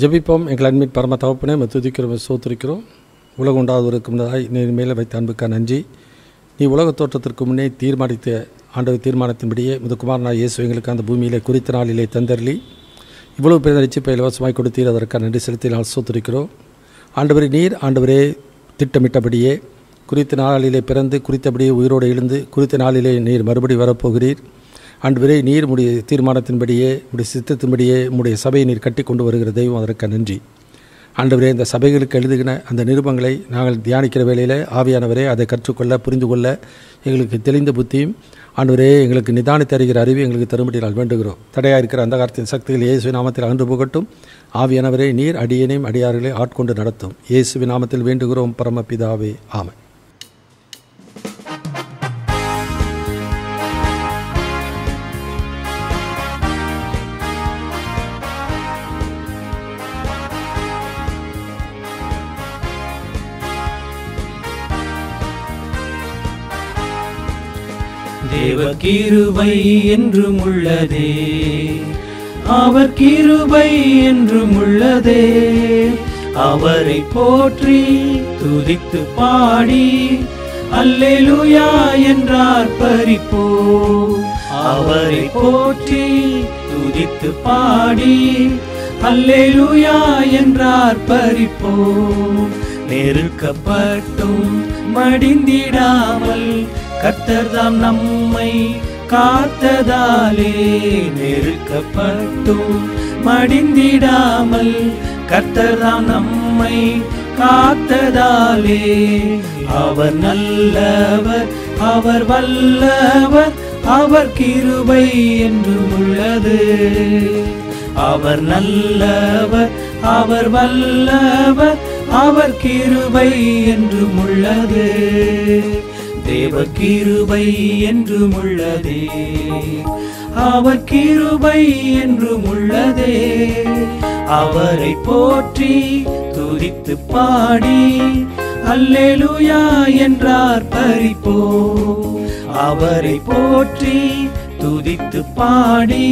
ஜெபிப்போம். எங்கள் அன்பின் பரம தகப்பனே, துதிக்கிறோம், சோத்திருக்கிறோம். உலகம் உண்டாவதற்கு முன்னதாய் நீ மேலே வைத்த அன்புக்கா நன்றி. நீ உலக தோற்றத்திற்கு முன்னே தீர்மானித்த ஆண்டவர் தீர்மானத்தின்படியே முதற்குமாரனாய் இயேசு எங்களுக்கு அந்த பூமியிலே குறித்த நாளிலே தந்தரலி இவ்வளவு பெரிய ரட்சிப்பை இலவசமாய் கொடுத்தீர். அதற்காக நன்றி செலுத்தி நான் சோத்திருக்கிறோம். ஆண்டவரே, நீர் ஆண்டவரே திட்டமிட்டபடியே குறித்த நாளிலே பிறந்து குறித்தபடியே உயிரோடு எழுந்து குறித்த நாளிலே நீர் மறுபடி வரப்போகிறீர். ஆண்டவரே, நீர் உடைய தீர்மானத்தின்படியே உடைய சித்தத்தின்படியே உடைய சபையை நீர் கட்டி கொண்டு வருகிற தெய்வம், அதற்கு நன்றி. ஆண்டவரே, இந்த சபைகளுக்கு எழுதுகிற அந்த நிருபங்களை நாங்கள் தியானிக்கிற வேளையில் ஆவியானவரே அதை கற்றுக்கொள்ள புரிந்து கொள்ள எங்களுக்கு தெளிந்த புத்தியும் ஆண்டவரே எங்களுக்கு நிதானித்து அறிகிற அறிவு எங்களுக்கு தரும்படி நாங்கள் வேண்டுகிறோம். தடையாக இருக்கிற அந்த காலத்தின் சக்திகள் இயேசுவின் நாமத்தில் அகன்று போகட்டும். ஆவியானவரே, நீர் அடியனையும் அடியார்களே ஆட்கொண்டு நடத்தும். இயேசுவின் நாமத்தில் வேண்டுகிறோம் பரமபிதாவே, ஆமென். தேவ கிருபை என்றும் உள்ளதே, அவர் கிருபை என்றும் உள்ளதே. அவரை போற்றி துதித்து பாடி அல்லேலூயா என்றார் பரிப்போ. அவரை போற்றி துதித்து பாடி அல்லேலூயா என்றார் பரிப்போ. நெருக்கப்பட்டும் மடிந்திடாமல் கர்த்தர்தாம் நம்மை காத்ததாலே. நெருக்கப்பட்டும் மடிந்திடாமல் கர்த்தர்தாம் நம்மை காத்ததாலே. அவர் நல்லவர், அவர் வல்லவர், அவர் கிருபை என்றும் உள்ளது. அவர் நல்லவர், அவர் வல்லவர், அவர் கிருபை என்றும் உள்ளது. தேவ கிருபை என்றும் உள்ளதே, அவர் கிருபை என்றும் உள்ளதே. அவரை போற்றி துதித்து பாடி அல்லேலூயா என்றார் பரிப்போ. அவரை போற்றி துதித்து பாடி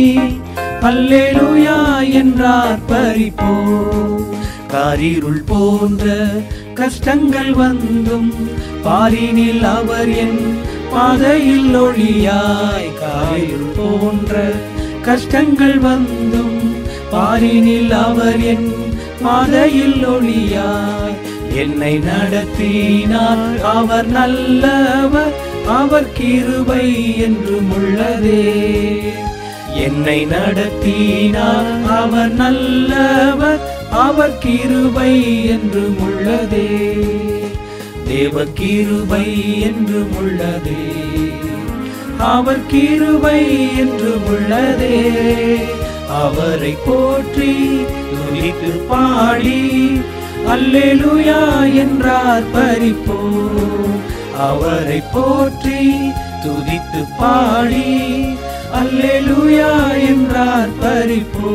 அல்லேலூயா என்றார் பரிப்போ. காரிருள் போன்ற கஷ்டங்கள் வந்தும் பாரினில் அவர் என் பாதையில் ஒளியாய். காரிருள் போன்ற கஷ்டங்கள் வந்தும் பாரினில் அவர் என் பாதையில் ஒளியாய். என்னை நடத்தினார் அவர் நல்லவர், அவர் கிருபை என்றும் உள்ளதே. என்னை நடத்தினார் அவர் நல்லவர், அவர் கிருபை என்றும் உள்ளதே. தேவ கிருபை என்றும் உள்ளதே, அவர் கிருபை என்றும் உள்ளதே. அவரை போற்றி துதித்து பாடி அல்லேலூயா என்றார் பரிப்போ. அவரை போற்றி துதித்து பாடி அல்லேலூயா என்றார் பரிப்போ.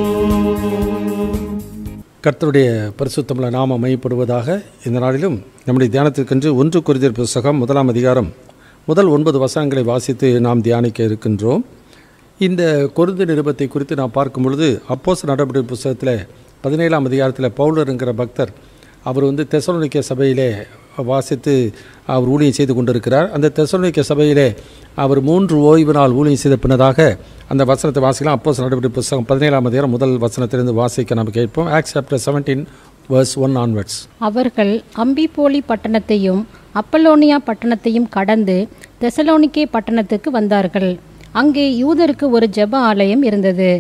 கர்த்தருடைய பரிசுத்தமுள்ள நாமம் மையப்படுவதாக. இந்த நாளிலும் நம்முடைய தியானத்திற்கென்று 1 கொரிந்தியர் புத்தகம் 1ஆம் அதிகாரம் முதல் 9 வசனங்களை வாசித்து நாம் தியானிக்க இருக்கின்றோம். இந்த கொரிந்து நிருபத்தை குறித்து நாம் பார்க்கும் பொழுது அப்போஸ்தலர் நடபடிகள் புத்தகத்தில் 17ஆம் அதிகாரத்தில் பவுலர் என்கிற பக்தர் அவர் தெசலோனிக்கே சபையிலே வாசித்து அவர் ஊழியம் செய்து கொண்டிருக்கிறார். அந்த தெசலோனிக்கே சபையிலே அவர் 3 ஓய்வு நாள் ஊழியம் செய்த பின்னதாக அந்த வசனத்தை வாசிக்கலாம். அப்போஸ்தலர் நடபடிகள் புத்தகம் 17ஆம் அதிகாரம் முதல் வசனத்திலிருந்து வாசிக்க நாம் கேட்போம். Acts chapter 17 verse 1 onwards. அவர்கள் அம்பிபோலி பட்டணத்தையும் அப்பல்லோனியா பட்டணத்தையும் கடந்து தெசலோனிக்கே பட்டணத்துக்கு வந்தார்கள். அங்கே யூதருக்கு ஒரு ஜெப ஆலயம் இருந்தது.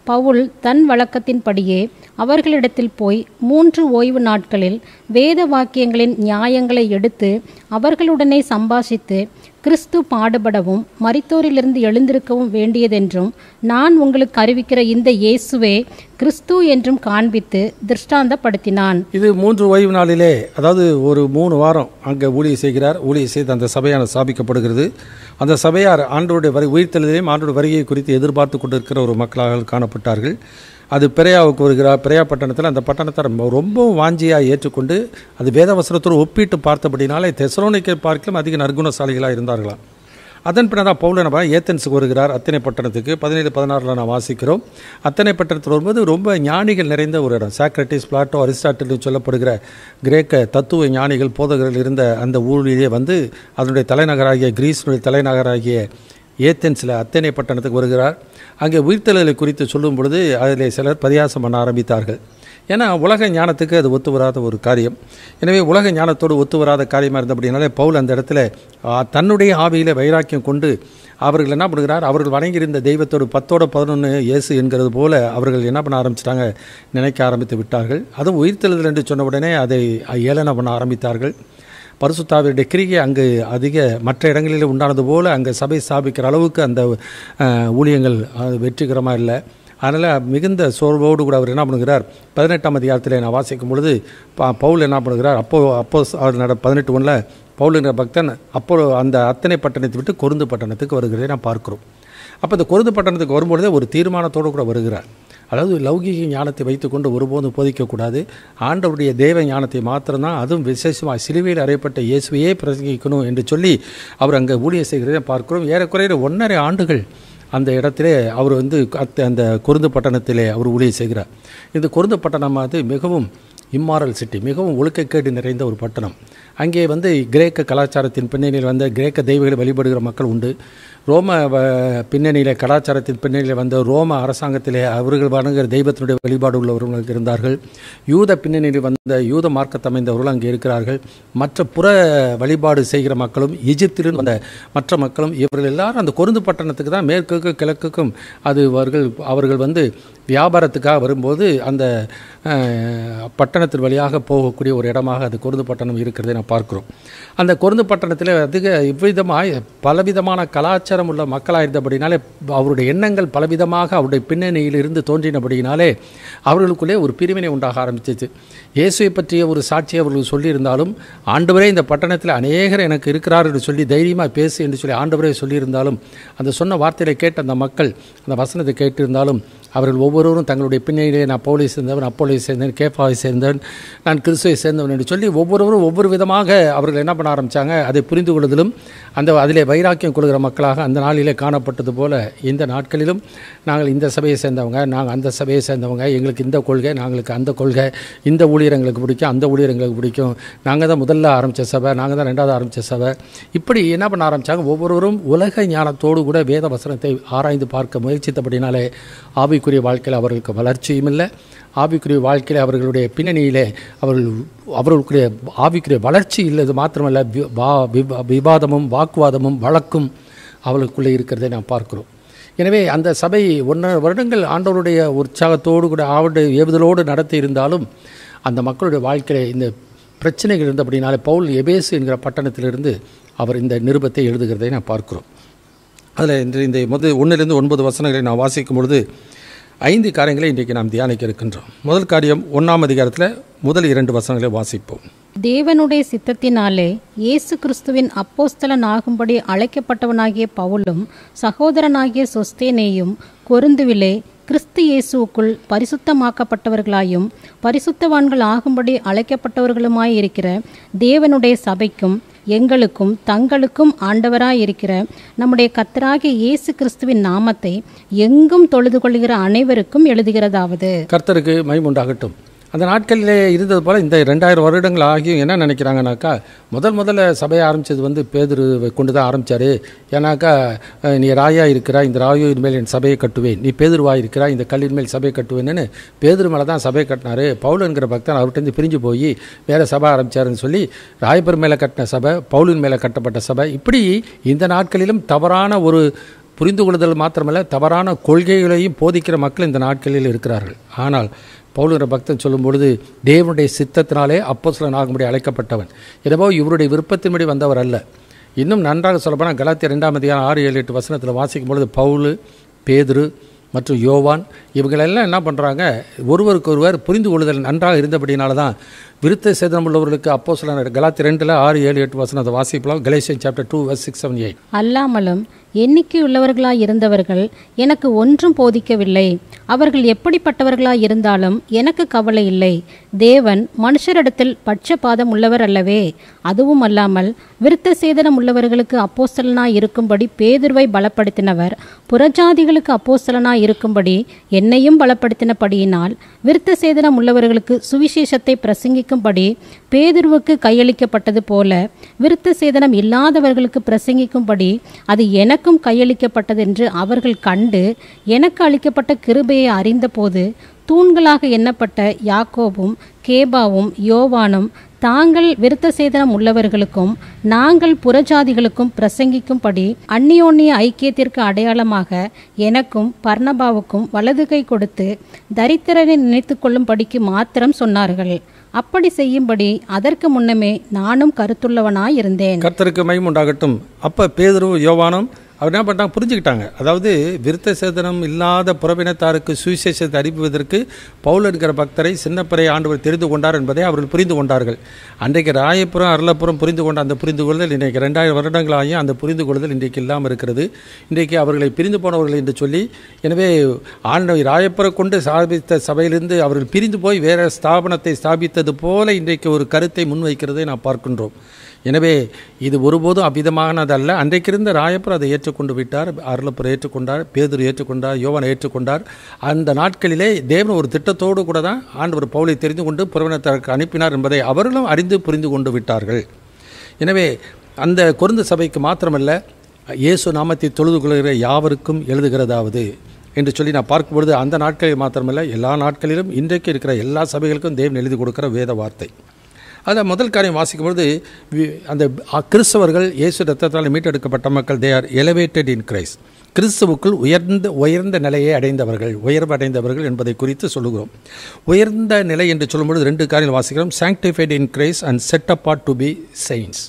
பவுல் தன் வழக்கத்தின்படியே அவர்களிடத்தில் போய் 3 ஓய்வு நாட்களில் வேத வாக்கியங்களின் நியாயங்களை எடுத்து அவர்களுடனே சம்பாஷித்து, கிறிஸ்து பாடுபடவும் மரித்தோரிலிருந்து எழுந்திருக்கவும் வேண்டியதென்றும் நான் உங்களுக்கு அறிவிக்கிற இந்த இயேசுவே கிறிஸ்து என்றும் காண்பித்து திருஷ்டாந்தப்படுத்தினான். இது 3 ஓய்வு நாளிலே, அதாவது ஒரு 3 வாரம் அங்கே ஊழியம் செய்கிறார். ஊழியம் செய்து அந்த சபையான ஸ்தாபிக்கப்படுகிறது. அந்த சபையார் ஆண்டவருடைய உயிர்த்தெழுதலையும் ஆண்டவருடைய வருகையை குறித்து எதிர்பார்த்து கொண்டிருக்கிற ஒரு மக்களாக காணப்பட்டார்கள். அது பெரியாவுக்கு வருகிறார். பெரியா பட்டணத்தில் அந்த பட்டணத்தை ரொம்ப வாஞ்சியாக ஏற்றுக்கொண்டு அது வேதவசனத்தோடு ஒப்பிட்டு பார்த்தபடினாலே தெசலோனிக்கை பார்க்கலாம் அதிக நற்குணசாலிகளாக இருந்தார்களாம். அதன் பின்னர் பவுல் என்ன ஏத்தென்ஸுக்கு வருகிறார். அத்தனை பட்டணத்துக்கு 17-16 நான் வாசிக்கிறோம். அத்தனை பட்டணத்தில் வரும்போது ரொம்ப ஞானிகள் நிறைந்த ஒரு இடம். சாக்ரட்டிஸ், பிளாட்டோ, அரிஸ்டாட்டில் சொல்லப்படுகிற கிரேக்க தத்துவ ஞானிகள் போதகர்கள் இருந்த அந்த ஊரிலே வந்து அதனுடைய தலைநகராகிய கிரீஸினுடைய தலைநகராகிய ஏத்தென்ஸில் அத்தனை பட்டணத்துக்கு வருகிறார். அங்கே உயிர்த்தெழுதலை குறித்து சொல்லும் பொழுது அதில் சிலர் பரியாசம் பண்ண ஆரம்பித்தார்கள். ஏன்னா உலக ஞானத்துக்கு அது ஒத்து வராத ஒரு காரியம். எனவே உலக ஞானத்தோடு ஒத்து வராத காரியமாக இருந்தபடினாலே பவுல் அந்த இடத்துல தன்னுடைய ஆவியில் வைராக்கியம் கொண்டு அவர்கள் என்ன பண்ணுகிறார், அவர்கள் வணங்கியிருந்த தெய்வத்தோடு 10-11 இயேசு என்கிறது போல அவர்கள் என்ன பண்ண ஆரம்பிச்சிட்டாங்க, நினைக்க ஆரம்பித்து விட்டார்கள். அதுவும் உயிர்த்தெழுதல் என்று சொன்ன உடனே அதை ஏளனம் பண்ண ஆரம்பித்தார்கள். பரிசுத்தாவினுடைய கிரியை அங்கு அதிக மற்ற இடங்களில் உண்டானது போல் அங்கே சபை ஸ்தாபிக்கிற அளவுக்கு அந்த ஊழியங்கள் வெற்றிகரமாக இல்லை. அதனால் மிகுந்த சோர்வோடு கூட அவர் என்ன பண்ணுகிறார், 18ஆம் அதிகாரத்தில் நான் வாசிக்கும் பொழுது பவுல் என்ன பண்ணுகிறார், அப்போ அவர் 18:1 பவுல் என்ற பக்தன் அப்போ அந்த அத்தனை பட்டணத்தை விட்டு கொருந்து பட்டணத்துக்கு வருகிறதை நான் பார்க்கிறோம். அப்போ இந்த கொருந்து பட்டணத்துக்கு வரும்பொழுதே ஒரு தீர்மானத்தோடு கூட வருகிறார். அதாவது லௌகிக ஞானத்தை வைத்துக்கொண்டு ஒருபோதும் போதிக்கக்கூடாது. ஆண்டவருடைய தேவ ஞானத்தை மாத்திரம்தான், அதுவும் விசேஷமாக சிலுவையில் அறையப்பட்ட இயேசுவையே பிரசங்கிக்கணும் என்று சொல்லி அவர் அங்கே ஊழியம் செய்கிறதை பார்க்கிறோம். ஏறக்குறைய 1.5 ஆண்டுகள் அந்த இடத்திலே அவர் வந்து அந்த கொருந்து பட்டணத்திலே அவர் ஊழியம் செய்கிறார். இந்த கொருந்து பட்டணம் மிகவும் இம்மாரல் சிட்டி, மிகவும் ஒழுக்கக்கேடு நிறைந்த ஒரு பட்டணம். அங்கே வந்து கிரேக்க கலாச்சாரத்தின் பின்னணியில் வந்த கிரேக்க தெய்வங்களை வழிபடுகிற மக்கள் உண்டு. ரோம பின்னணியில் கலாச்சாரத்தின் பின்னணியில் வந்த ரோம அரசாங்கத்திலே அவர்கள் வணங்குகிற தெய்வத்தினுடைய வழிபாடு உள்ளவர்கள் இருந்தார்கள். யூத பின்னணியில் வந்த யூத மார்க்கத்தமைந்தவர்கள் அங்கே இருக்கிறார்கள். மற்ற புற வழிபாடு செய்கிற மக்களும் எகிப்திலும் வந்த மற்ற மக்களும் இவர்கள் எல்லாரும் அந்த கொருந்து பட்டணத்துக்கு தான் மேற்குக்கும் கிழக்குக்கும் அவர்கள் வந்து வியாபாரத்துக்காக வரும்போது அந்த பட்டணத்தின் வழியாக போகக்கூடிய ஒரு இடமாக அது கொருந்து பட்டணம் இருக்கிறதை நான் பார்க்கிறோம். அந்த கொருந்து பட்டணத்தில் இவ்விதமாக பலவிதமான கலாச்சாரம் உள்ள மக்களாக இருந்தபடினாலே அவருடைய எண்ணங்கள் பலவிதமாக அவருடைய பின்னணியில் இருந்து தோன்றினபடினாலே அவர்களுக்குள்ளே ஒரு பிரிவினை உண்டாக ஆரம்பிச்சிச்சு. இயேசுவை பற்றிய ஒரு சாட்சியை அவர்கள் சொல்லியிருந்தாலும், ஆண்டவரே இந்த பட்டணத்தில் அநேகர் எனக்கு இருக்கிறார் என்று சொல்லி தைரியமாக பேசு என்று சொல்லி ஆண்டவரே சொல்லியிருந்தாலும், அந்த சொன்ன வார்த்தையை கேட்ட அந்த மக்கள் அந்த வசனத்தை கேட்டிருந்தாலும் அவர்கள் ஒவ்வொருவரும் தங்களுடைய பின்னணியிலே நான் பவுலை சேர்ந்தவன், அப்போலை சேர்ந்தவன், கேப்பாவை சேர்ந்தவன், நான் கிறிஸ்துவை சேர்ந்தவன் என்று சொல்லி ஒவ்வொருவரும் ஒவ்வொரு விதமாக அவர்கள் என்ன பண்ண ஆரம்பித்தாங்க, அதை புரிந்து கொள்வதிலும் அதிலே வைராக்கியம் கொள்கிற மக்களாக அந்த நாளிலே காணப்பட்டது போல இந்த நாட்களிலும் நாங்கள் இந்த சபையை சேர்ந்தவங்க, நாங்கள் அந்த சபையை சேர்ந்தவங்க, எங்களுக்கு இந்த கொள்கை, நாங்களுக்கு அந்த கொள்கை, இந்த ஊழியர் எங்களுக்கு பிடிக்கும், அந்த ஊழியர் எங்களுக்கு பிடிக்கும், நாங்கள் தான் முதல்ல ஆரம்பித்த சபை, நாங்கள் தான் 2வது ஆரம்பித்த சபை, இப்படி என்ன பண்ண ஆரம்பித்தாங்க. ஒவ்வொருவரும் உலக ஞானத்தோடு கூட வேத வசனத்தை ஆராய்ந்து பார்க்க முயற்சித்தபடினாலே ஆவிக்குரிய வாழ்க்கையில் அவர்களுக்கு வளர்ச்சியும் இல்லை. ஆவிக்குரிய வாழ்க்கையில் அவர்களுடைய பின்னணியிலே அவர்களுக்குரிய ஆவிக்குரிய வளர்ச்சி இல்லது மாத்திரமல்ல, விவாதமும் வாக்குவாதமும் வழக்கும் அவர்களுக்குள்ளே இருக்கிறதை நாம் பார்க்கிறோம். எனவே அந்த சபை 1 வருடங்கள் ஆண்டவருடைய உற்சாகத்தோடு கூட அவருடைய ஏவுதலோடு நடத்தி இருந்தாலும் அந்த மக்களுடைய வாழ்க்கையில் இந்த பிரச்சனைகள் இருந்தபடினாலே பவுல் எபேசு என்கிற பட்டணத்திலிருந்து அவர் இந்த நிருபத்தை எழுதுகிறதை நான் பார்க்கிறோம். அதில் இன்று இந்த 1-9 வசனங்களை நான் வாசிக்கும் பொழுது 5 காரியங்களை இன்றைக்கு நாம் தியானிக்க இருக்கின்றோம். முதல் காரியம் 1ஆம் அதிகாரத்தில் முதல் 2 வசனங்களை வாசிப்போம். தேவனுடைய சித்தத்தினாலே இயேசு கிறிஸ்துவின் அப்போஸ்தலன் ஆகும்படி அழைக்கப்பட்டவனாகிய பவுலும் சகோதரனாகிய சொஸ்தேனேயும் கொரிந்துவிலே கிறிஸ்து இயேசுவுக்குள் பரிசுத்தமாக்கப்பட்டவர்களாயும் பரிசுத்தவான்கள் ஆகும்படி அழைக்கப்பட்டவர்களுமாய் இருக்கிற தேவனுடைய சபைக்கும் எங்களுக்கும் தங்களுக்கும் ஆண்டவராயிருக்கிற நம்முடைய கர்த்தராகிய இயேசு கிறிஸ்துவின் நாமத்தை எங்கும் தொழுது கொள்கிற அனைவருக்கும் எழுதுகிறதாவது. கர்த்தருக்கு மகிமை உண்டாகட்டும். அந்த நாட்களிலே இருந்தது போல் இந்த 2000 வருடங்கள் ஆகியும் என்ன நினைக்கிறாங்கனாக்கா, முதல்ல சபையை ஆரம்பித்தது வந்து பேதுருவை கொண்டு தான் ஆரம்பித்தார். ஏன்னாக்கா நீ ராயா இருக்கிறா, இந்த ராயுவின் மேல் என் சபையை கட்டுவேன், நீ பேதுருவாக இருக்கிறா, இந்த கல்லின் மேல் சபையை கட்டுவேன்னு பேதுரு மேலே தான் சபையை கட்டினார். பவுல் என்கிற பக்தன் அவர்கிட்ட பிரிஞ்சு போய் வேறு சபை ஆரம்பித்தாருன்னு சொல்லி ராயப்பர் மேலே கட்டின சபை, பவுலின் மேலே கட்டப்பட்ட சபை, இப்படி இந்த நாட்களிலும் தவறான ஒரு புரிந்து கொள்ளுதல் மாத்திரமல்ல, தவறான கொள்கைகளையும் போதிக்கிற மக்கள் இந்த நாட்களில் இருக்கிறார்கள். ஆனால் பவுலுங்கிற பக்தன் சொல்லும் பொழுது தேவனுடைய சித்தத்தினாலே அப்போஸ்தலனாகும்படி அழைக்கப்பட்டவன், எனவே இவருடைய விருப்பத்தின்படி வந்தவர் அல்ல. இன்னும் நன்றாக சொல்லப்போனால் கலாத்தியர் 2 அதிகாரம் 6, 7, 8 வசனத்தில் வாசிக்கும் பொழுது பவுலு, பேதுரு மற்றும் யோவான் இவங்களெல்லாம் என்ன பண்ணுறாங்க, ஒருவருக்கொருவர் புரிந்து கொள்ளுதல் நன்றாக இருந்தபடினால தான் விருத்த சேதனம் உள்ளவர்களுக்கு அப்போஸ்தலர் கலாத்தியர் 2 6, 7, 8 வசனத்தை வாசிக்கலாம். கலேசியன் சாப்டர் 2 verse 6, 7, 8. அல்லாமலும் எண்ணிக்கையுள்ளவர்களாய் இருந்தவர்கள் எனக்கு ஒன்றும் போதிக்கவில்லை. அவர்கள் எப்படிப்பட்டவர்களாய் இருந்தாலும் எனக்கு கவலை இல்லை. தேவன் மனுஷரிடத்தில் பட்சபாதம் உள்ளவர் அல்லவே. அதுவும் அல்லாமல் விருத்த சேதனம் உள்ளவர்களுக்கு அப்போஸ்தலனாய் இருக்கும்படி பேதுருவை பலப்படுத்தினவர் புறஜாதிகளுக்கு அப்போஸ்தலனாய் இருக்கும்படி என்னையும் பலப்படுத்தினபடியினால் விருத்த சேதனம் உள்ளவர்களுக்கு சுவிசேஷத்தை பிரசங்கிக்கும்படி பேதுருவுக்கு கையளிக்கப்பட்டது போல விருத்த சேதனம் இல்லாதவர்களுக்கு பிரசங்கிக்கும்படி அது எனக்கும் கையளிக்கப்பட்டது என்று அவர்கள் கண்டு எனக்கு அளிக்கப்பட்ட கிருபையை அறிந்தபோது தூண்களாக எண்ணப்பட்ட யாக்கோபும் கேபாவும் யோவானும் தாங்கள் விருத்த சேதனம் உள்ளவர்களுக்கும் நாங்கள் புறஜாதிகளுக்கும் பிரசங்கிக்கும்படி அந்நியோன்னிய ஐக்கியத்திற்கு அடையாளமாக எனக்கும் பர்னபாவுக்கும் வலது கை கொடுத்து தரித்திரரை நினைத்து கொள்ளும்படிக்கு மாத்திரம் சொன்னார்கள். அப்படி செய்யும்படி அதற்கு முன்னமே நானும் கருத்துள்ளவனாயிருந்தேன். கர்த்தருக்கு மகிமை உண்டாகட்டும். அப்போ பேதுரு யோவானும் அவர் என்ன பண்ணிட்டாங்க, புரிஞ்சுக்கிட்டாங்க. அதாவது விருத்த சேதனம் இல்லாத புறவினத்தாருக்கு சுவிசேஷத்தை அறிவிப்பதற்கு பவுல் என்கிற பக்தரை சின்னப்பரை ஆண்டவர் தெரிந்து கொண்டார் என்பதை அவர்கள் புரிந்து கொண்டார்கள். அன்றைக்கு ராயபுரம் அருளப்புறம் புரிந்து கொண்ட அந்த புரிந்து கொள்ளுதல் இன்றைக்கு 2000 வருடங்களாகியும் அந்த புரிந்து கொள்ளுதல் இன்றைக்கு இல்லாமல் இருக்கிறது. இன்றைக்கு அவர்களை பிரிந்து போனவர்கள் என்று சொல்லி, எனவே ஆண்டவர் ராயப்புறம் கொண்டு ஸ்தாபித்த சபையிலிருந்து அவர்கள் பிரிந்து போய் வேறு ஸ்தாபனத்தை ஸ்தாபித்தது போல இன்றைக்கு ஒரு கருத்தை முன்வைக்கிறதை நாம் பார்க்கின்றோம். எனவே இது ஒருபோதும் அவ்விதமானதல்ல. அன்றைக்கு இருந்த ராயப்பர் அதை ஏற்றுக்கொண்டு விட்டார், அருளப்பர் ஏற்றுக்கொண்டார், பேதுரு ஏற்றுக்கொண்டார், யோவான் ஏற்றுக்கொண்டார். அந்த நாட்களிலே தேவன் ஒரு திட்டத்தோடு கூட தான் ஆண்டவர் பவுலை தெரிந்து கொண்டு புறவினத்தாருக்கு அனுப்பினார் என்பதை அவர்களும் அறிந்து புரிந்து கொண்டு விட்டார்கள். எனவே அந்த கொரிந்து சபைக்கு மாத்திரமல்ல, இயேசு நாமத்தை தொழுது கொள்கிற யாவருக்கும் எழுதுகிறதாவது என்று சொல்லி நான் பார்க்கும்பொழுது அந்த நாட்களில் மாத்திரமல்ல, எல்லா நாட்களிலும் இன்றைக்கு இருக்கிற எல்லா சபைகளுக்கும் தேவன் எழுதி கொடுக்கிற வேத வார்த்தை. அதில் முதல் காரியம் வாசிக்கும்பொழுது அந்த கிறிஸ்தவர்கள் இயேசு ரத்தத்தால் மீட்டெடுக்கப்பட்ட மக்கள், they are elevated in Christ. கிறிஸ்துவுக்குள் உயர்ந்த நிலையை அடைந்தவர்கள், உயர்வு அடைந்தவர்கள் என்பதை குறித்து சொல்லுகிறோம். உயர்ந்த நிலை என்று சொல்லும்பொழுது 2 காரியம் வாசிக்கிறோம். Sanctified in Christ and set apart to be saints.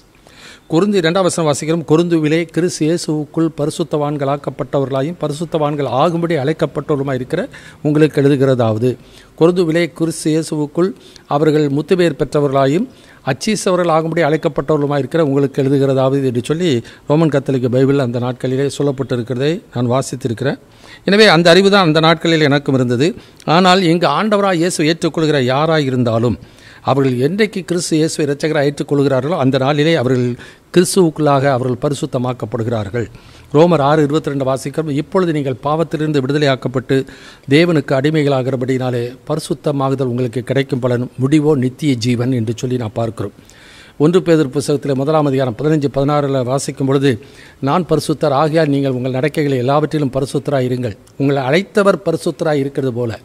கொரிந்து 2 வசனம் வாசிக்கிறோம். கொரிந்துவிலே கிறிஸ்து இயேசுவுக்குள் பரிசுத்தவான்களாக்கப்பட்டவர்களாயும் பரிசுத்தவான்கள் ஆகும்படி அழைக்கப்பட்டவர்களுமாய் இருக்கிற உங்களுக்கு எழுதுகிறதாவது, கொரிந்துவிலே கிறிஸ்து இயேசுவுக்குள் அவர்கள் முத்துப்பேர் பெற்றவர்களாயும் அச்சீசவர்கள் ஆகும்படி அழைக்கப்பட்டவர்களுமாய் இருக்கிற உங்களுக்கு எழுதுகிறதாவது என்று சொல்லி ரோமன் கத்தோலிக்க பைபிள் அந்த நாட்களிலே சொல்லப்பட்டிருக்கிறதை நான் வாசித்திருக்கிறேன். எனவே அந்த அறிவு தான் அந்த நாட்களில் எனக்கும் இருந்தது. ஆனால் இங்கு ஆண்டவராக இயேசு ஏற்றுக்கொள்கிற யாராக இருந்தாலும் அவர்கள் என்றைக்கு கிறிஸ்து இயேசுவை இரட்சகராக ஏற்றுக்கொள்கிறார்களோ அந்த நாளிலே அவர்கள் கிறிஸ்துவுக்குள்ளாக அவர்கள் பரிசுத்தமாக்கப்படுகிறார்கள். ரோமர் 6:22 வாசிக்கிறோம். இப்பொழுது நீங்கள் பாவத்திலிருந்து விடுதலையாக்கப்பட்டு தேவனுக்கு அடிமைகளாகிறபடினாலே பரிசுத்தமாகுதல் உங்களுக்கு கிடைக்கும் பலன் முடிவோ நித்திய ஜீவன் என்று சொல்லி நான் பார்க்கிறோம். 1 பேதுரு புத்தகத்தில் 1 அதிகாரம் 15-16 வாசிக்கும் பொழுது, நான் பரிசுத்தர் ஆகியால் நீங்கள் உங்கள் நடக்கைகளை எல்லாவற்றிலும் பரிசுத்தராக இருங்கள். உங்களை அழைத்தவர் பரிசுத்தராக இருக்கிறது போல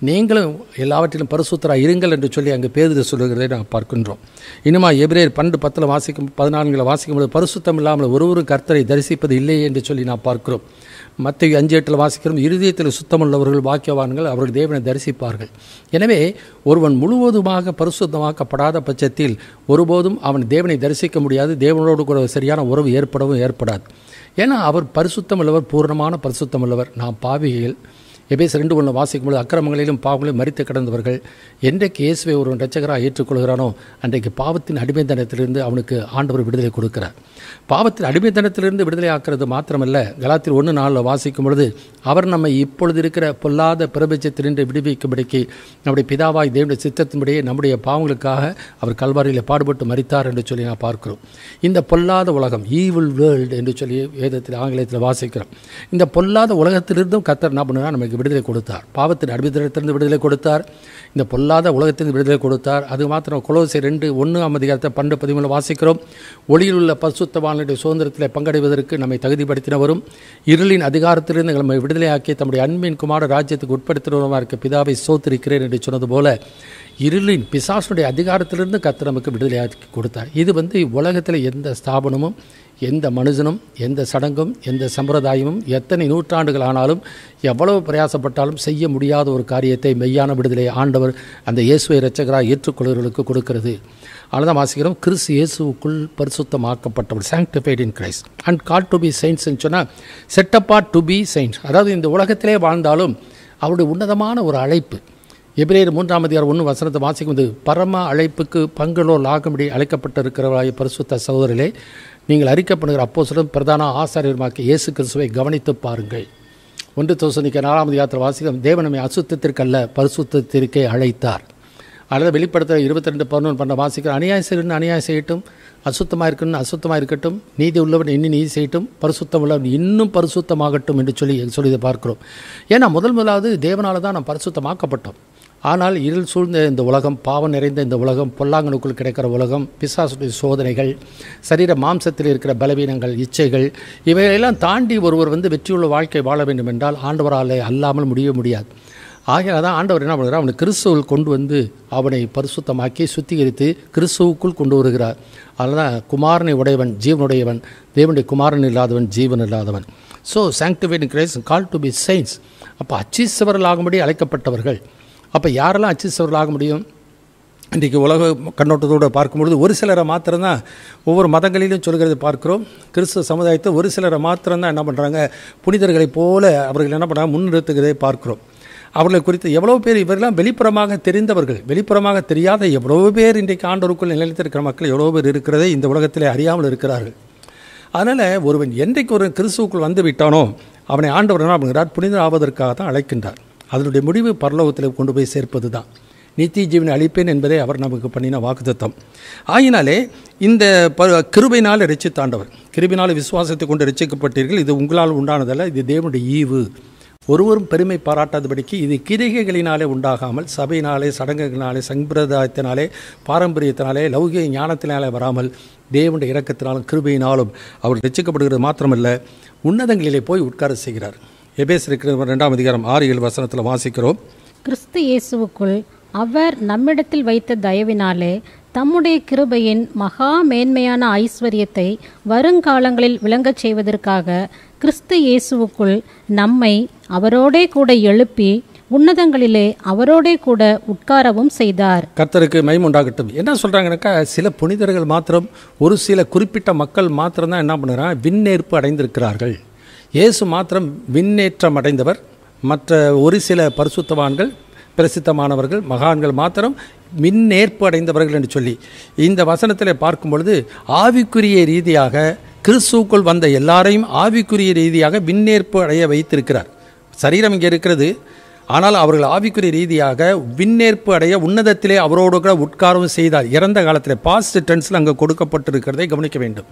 நீங்களும் எல்லாவற்றிலும் பரிசுத்தராக இருங்கள் என்று சொல்லி அங்கு பேதுரு சொல்லுகிறதை நாம் பார்க்கின்றோம். இன்னுமா எபிரேயர் 12:10 வாசிக்கும் 14 வாசிக்கும்போது, பரிசுத்தம் இல்லாமல் ஒருவரும் கர்த்தரை தரிசிப்பது இல்லையே என்று சொல்லி நாம் பார்க்கிறோம். மத்தேயு 5:8 வாசிக்கிறோம். இருதயத்தில் சுத்தமுள்ளவர்கள் பாக்கியவான்கள், அவர்கள் தேவனை தரிசிப்பார்கள். எனவே ஒருவன் முழுவதுமாக பரிசுத்தமாக்கப்படாத பட்சத்தில் ஒருபோதும் அவன் தேவனை தரிசிக்க முடியாது. தேவனோடு கூட சரியான உறவு ஏற்படாது. ஏன்னா அவர் பரிசுத்தம் உள்ளவர், பூர்ணமான பரிசுத்தம் உள்ளவர். நாம் பாவிகள். எபேசியர் 2:1 வாசிக்கும்போது, அக்கிரமங்களிலும் பாவங்களிலும் மரித்து கிடந்தவர்கள் என்றைக்கு இயேசுவை ஒருவன் இரட்சகராக ஏற்றுக்கொள்கிறானோ அன்றைக்கு பாவத்தின் அடிமைத்தனத்திலிருந்து அவனுக்கு ஆண்டவர் விடுதலை கொடுக்கிறார். பாவத்தின் அடிமைத்தனத்திலிருந்து விடுதலை ஆக்கிறது மாத்திரமல்ல, கலாத்தியர் 1:4 வாசிக்கும் பொழுது, அவர் நம்மை இப்பொழுது இருக்கிற பொல்லாத பிரபஞ்சத்திலிருந்து விடுவிக்கும்படிக்கு நம்முடைய பிதாவாய் தேவனுடைய சித்தத்தின்படியே நம்முடைய பாவங்களுக்காக அவர் கல்வாரியில் பாடுபட்டு மரித்தார் என்று சொல்லி நான் பார்க்கிறோம். இந்த பொல்லாத உலகம், ஈவில் வேர்ல்டு என்று சொல்லி வேதத்தில் ஆங்கிலத்தில் வாசிக்கிறோம். இந்த பொல்லாத உலகத்திலிருந்தும் கர்த்தர் என்ன பண்ணுவார், நமக்கு விடுதலை கொடுத்தார். பாவத்தின் அடிமைத்தனத்திலிருந்து விடுதலை கொடுத்தார், இந்த பொல்லாத உலகத்திலிருந்து விடுதலை கொடுத்தார். அது மாத்திரம் கொலோசியர் 2:1 அதிகாரத்தை 12-13 வாசிக்கிறோம். ஒளியில் உள்ள பரிசுத்தவான்களுடைய சுதந்திரத்தில் பங்கடைவதற்கு நம்மை தகுதிப்படுத்தினவரும் இருளின் அதிகாரத்திலிருந்து நம்மை விடுதலையாக்கி தம்முடைய அன்பின் குமார ராஜ்யத்துக்கு உட்படுத்தினவருமா இருக்க பிதாவை ஸ்தோத்திரிக்கிறேன் என்று சொன்னது போல, இருளின் பிசாசுடைய அதிகாரத்திலிருந்து கர்த்தர் நமக்கு விடுதலையாக்கி கொடுத்தார். இது உலகத்தில் எந்த ஸ்தாபனமும் எந்த மனுஷனும் எந்த சடங்கும் எந்த சம்பிரதாயமும் எத்தனை நூற்றாண்டுகள் ஆனாலும் எவ்வளவு பிரயாசப்பட்டாலும் செய்ய முடியாத ஒரு காரியத்தை மெய்யான விடுதலை ஆண்டவர் அந்த இயேசுவை இரட்சகராக ஏற்றுக்கொள்கிறவர்களுக்கு கொடுக்கிறது. அதனால தான் வாசிக்கிறோம், கிறிஸ்து இயேசுவுக்குள் பரிசுத்தமாக்கப்பட்டவர், sanctified in Christ and called to be saints சொன்னால் set apart to be saints. அதாவது இந்த உலகத்திலே வாழ்ந்தாலும் அவருடைய உன்னதமான ஒரு அழைப்பு. எபிரேயர் 3:1 வாசிக்கும்போது, பரம அழைப்புக்கு பங்களோர் ஆகும்படி அழைக்கப்பட்டிருக்கிறவராய் பரிசுத்த சகோதரர்களே, நீங்கள் அறிக்கப்படுகிற அப்போஸ்தலரும் பிரதான ஆசாரியருமாகிய இயேசு கிறிஸ்துவை கவனித்து பாருங்கள். 1 தெசலோனிக்கேயர் 4 வாசிக்கிறோம், தேவன் நம்மை அசுத்தத்திற்கல்ல பரிசுத்தத்திற்கே அழைத்தார். அதில் வெளிப்படுத்த 22:11 வாசிக்கிறோம், அநியாயம் செய்யணும் அநியாயம் செய்யட்டும், அசுத்தமாக இருக்கணும் அசுத்தமாக இருக்கட்டும், நீதி உள்ளவன் இன்னும் நீதி செய்யட்டும், பரிசுத்தம் உள்ளவன் இன்னும் பரிசுத்தமாகட்டும் என்று சொல்லி பார்க்கிறோம். ஏன்னா முதலாவது தேவனால தான் நாம் பரிசுத்தமாக்கப்பட்டோம். ஆனால் இருள் சூழ்ந்த இந்த உலகம், பாவம் நிறைந்த இந்த உலகம், பொல்லாங்கனுக்குள் கிடைக்கிற உலகம், பிசாசுடைய சோதனைகள், சரீர மாம்சத்தில் இருக்கிற பலவீனங்கள், இச்சைகள், இவைகளெல்லாம் தாண்டி ஒருவர் வெற்றியுள்ள வாழ்க்கை வாழ வேண்டும் என்றால் ஆண்டவரால் அல்லாமல் முடியாது. ஆகையால் தான் ஆண்டவர் என்ன பண்ணுறார், அவனை கிறிஸ்துவுக்குள் கொண்டு அவனை பரிசுத்தமாக்கி சுத்திகரித்து கிறிஸ்துவுக்குள் கொண்டு வருகிறார். அதனால் தான் குமாரனை உடையவன் ஜீவனுடையவன், தேவனுடைய குமாரன் இல்லாதவன் ஜீவன் இல்லாதவன். So sanctified in Christ, called to be saints. அப்போ அச்சிசவர்களாகும்படி அழைக்கப்பட்டவர்கள். அப்போ யாரெல்லாம் அச்சிசவர்களாக முடியும்? இன்றைக்கு உலக கண்ணோட்டத்தோடு பார்க்கும்பொழுது ஒரு சிலரை மாத்திரம்தான் ஒவ்வொரு மதங்களிலும் சொல்கிறது பார்க்குறோம். கிறிஸ்துவ சமுதாயத்தை ஒரு சிலரை மாத்திரம்தான் என்ன பண்ணுறாங்க, புனிதர்களைப் போல அவர்கள் என்ன பண்ணுறாங்க, முன்னிறுத்துகிறதை பார்க்குறோம். அவர்களை குறித்து எவ்வளோ பேர், இவரெல்லாம் வெளிப்புறமாக தெரிந்தவர்கள், வெளிப்புறமாக தெரியாத எவ்வளோ பேர் இன்றைக்கு ஆண்டவருக்குள் நிலைத்திருக்கிற மக்கள் எவ்வளோ பேர் இருக்கிறதை இந்த உலகத்திலே அறியாமல் இருக்கிறார்கள். அதனால் ஒருவன் என்றைக்கு ஒரு கிறிஸ்துவுக்குள் வந்து விட்டானோ அவனை ஆண்டவர் என்ன பண்ணுகிறார், புனிதர் ஆவதற்காக தான் அழைக்கின்றார். அதனுடைய முடிவு பரலோகத்தில் கொண்டு போய் சேர்ப்பது தான். நித்திய ஜீவனை அளிப்பேன் என்பதே அவர் நமக்கு பண்ணின வாக்குத்தத்தம். ஆகினாலே இந்த கிருபையினால் இரட்சித்தாண்டவர், கிருபையினால் விசுவாசத்தை கொண்டு இரட்சிக்கப்பட்டீர்கள், இது உங்களால் உண்டானதல்ல, இது தேவனுடைய ஈவு, ஒருவரும் பெருமை பாராட்டாதபடிக்கு இது கிரிகைகளினாலே உண்டாகாமல், சபையினாலே, சடங்குகளினாலே, சம்பிரதாயத்தினாலே, பாரம்பரியத்தினாலே, லௌகிக ஞானத்தினாலே வராமல் தேவனுடைய இரக்கத்தினாலும் கிருபையினாலும் அவர் ரட்சிக்கப்படுகிறது மாத்திரமல்ல, உன்னதங்களிலே போய் உட்கார செய்கிறார். எபேசியர் 2:6-7 வாசிக்கிறோம், கிறிஸ்து இயேசுவுக்குள் அவர் நம்மிடத்தில் வைத்த தயவினாலே தம்முடைய கிருபையின் மகா மேன்மையான ஐஸ்வர்யத்தை வருங்காலங்களில் விளங்கச் செய்வதற்காக கிறிஸ்து இயேசுவுக்குள் நம்மை அவரோடே கூட எழுப்பி உன்னதங்களிலே அவரோடே கூட உட்காரவும் செய்தார். கர்த்தருக்கு மகிமை உண்டாகட்டும். என்ன சொல்றாங்கன்னாக்கா, சில புனிதர்கள் மாத்திரம், ஒரு சில குறிப்பிட்ட மக்கள் மாத்திரம் தான் என்ன பண்ணுறாங்க, விண்ணேற்பு அடைந்திருக்கிறார்கள். இயேசு மாத்திரம் விண்ணேற்றம் அடைந்தவர். மற்ற ஒரு சில பரிசுத்தவான்கள், பிரசித்தமானவர்கள், மகான்கள் மாத்திரம் மின்னேற்பு அடைந்தவர்கள் என்று சொல்லி இந்த வசனத்தில் பார்க்கும் பொழுது ஆவிக்குரிய ரீதியாக கிறிஸ்துவுக்குள் வந்த எல்லாரையும் ஆவிக்குரிய ரீதியாக விண்ணேற்பு அடைய வைத்திருக்கிறார். சரீரம் இங்கே இருக்கிறது, ஆனால் அவர்கள் ஆவிக்குரிய ரீதியாக விண்ணேற்பு அடைய உன்னதத்திலே அவரோடு கூட உட்காரவும் செய்தார். இறந்த காலத்தில் பாஸ்ட் டென்ஸில் அங்கே கொடுக்கப்பட்டிருக்கிறதை கவனிக்க வேண்டும்.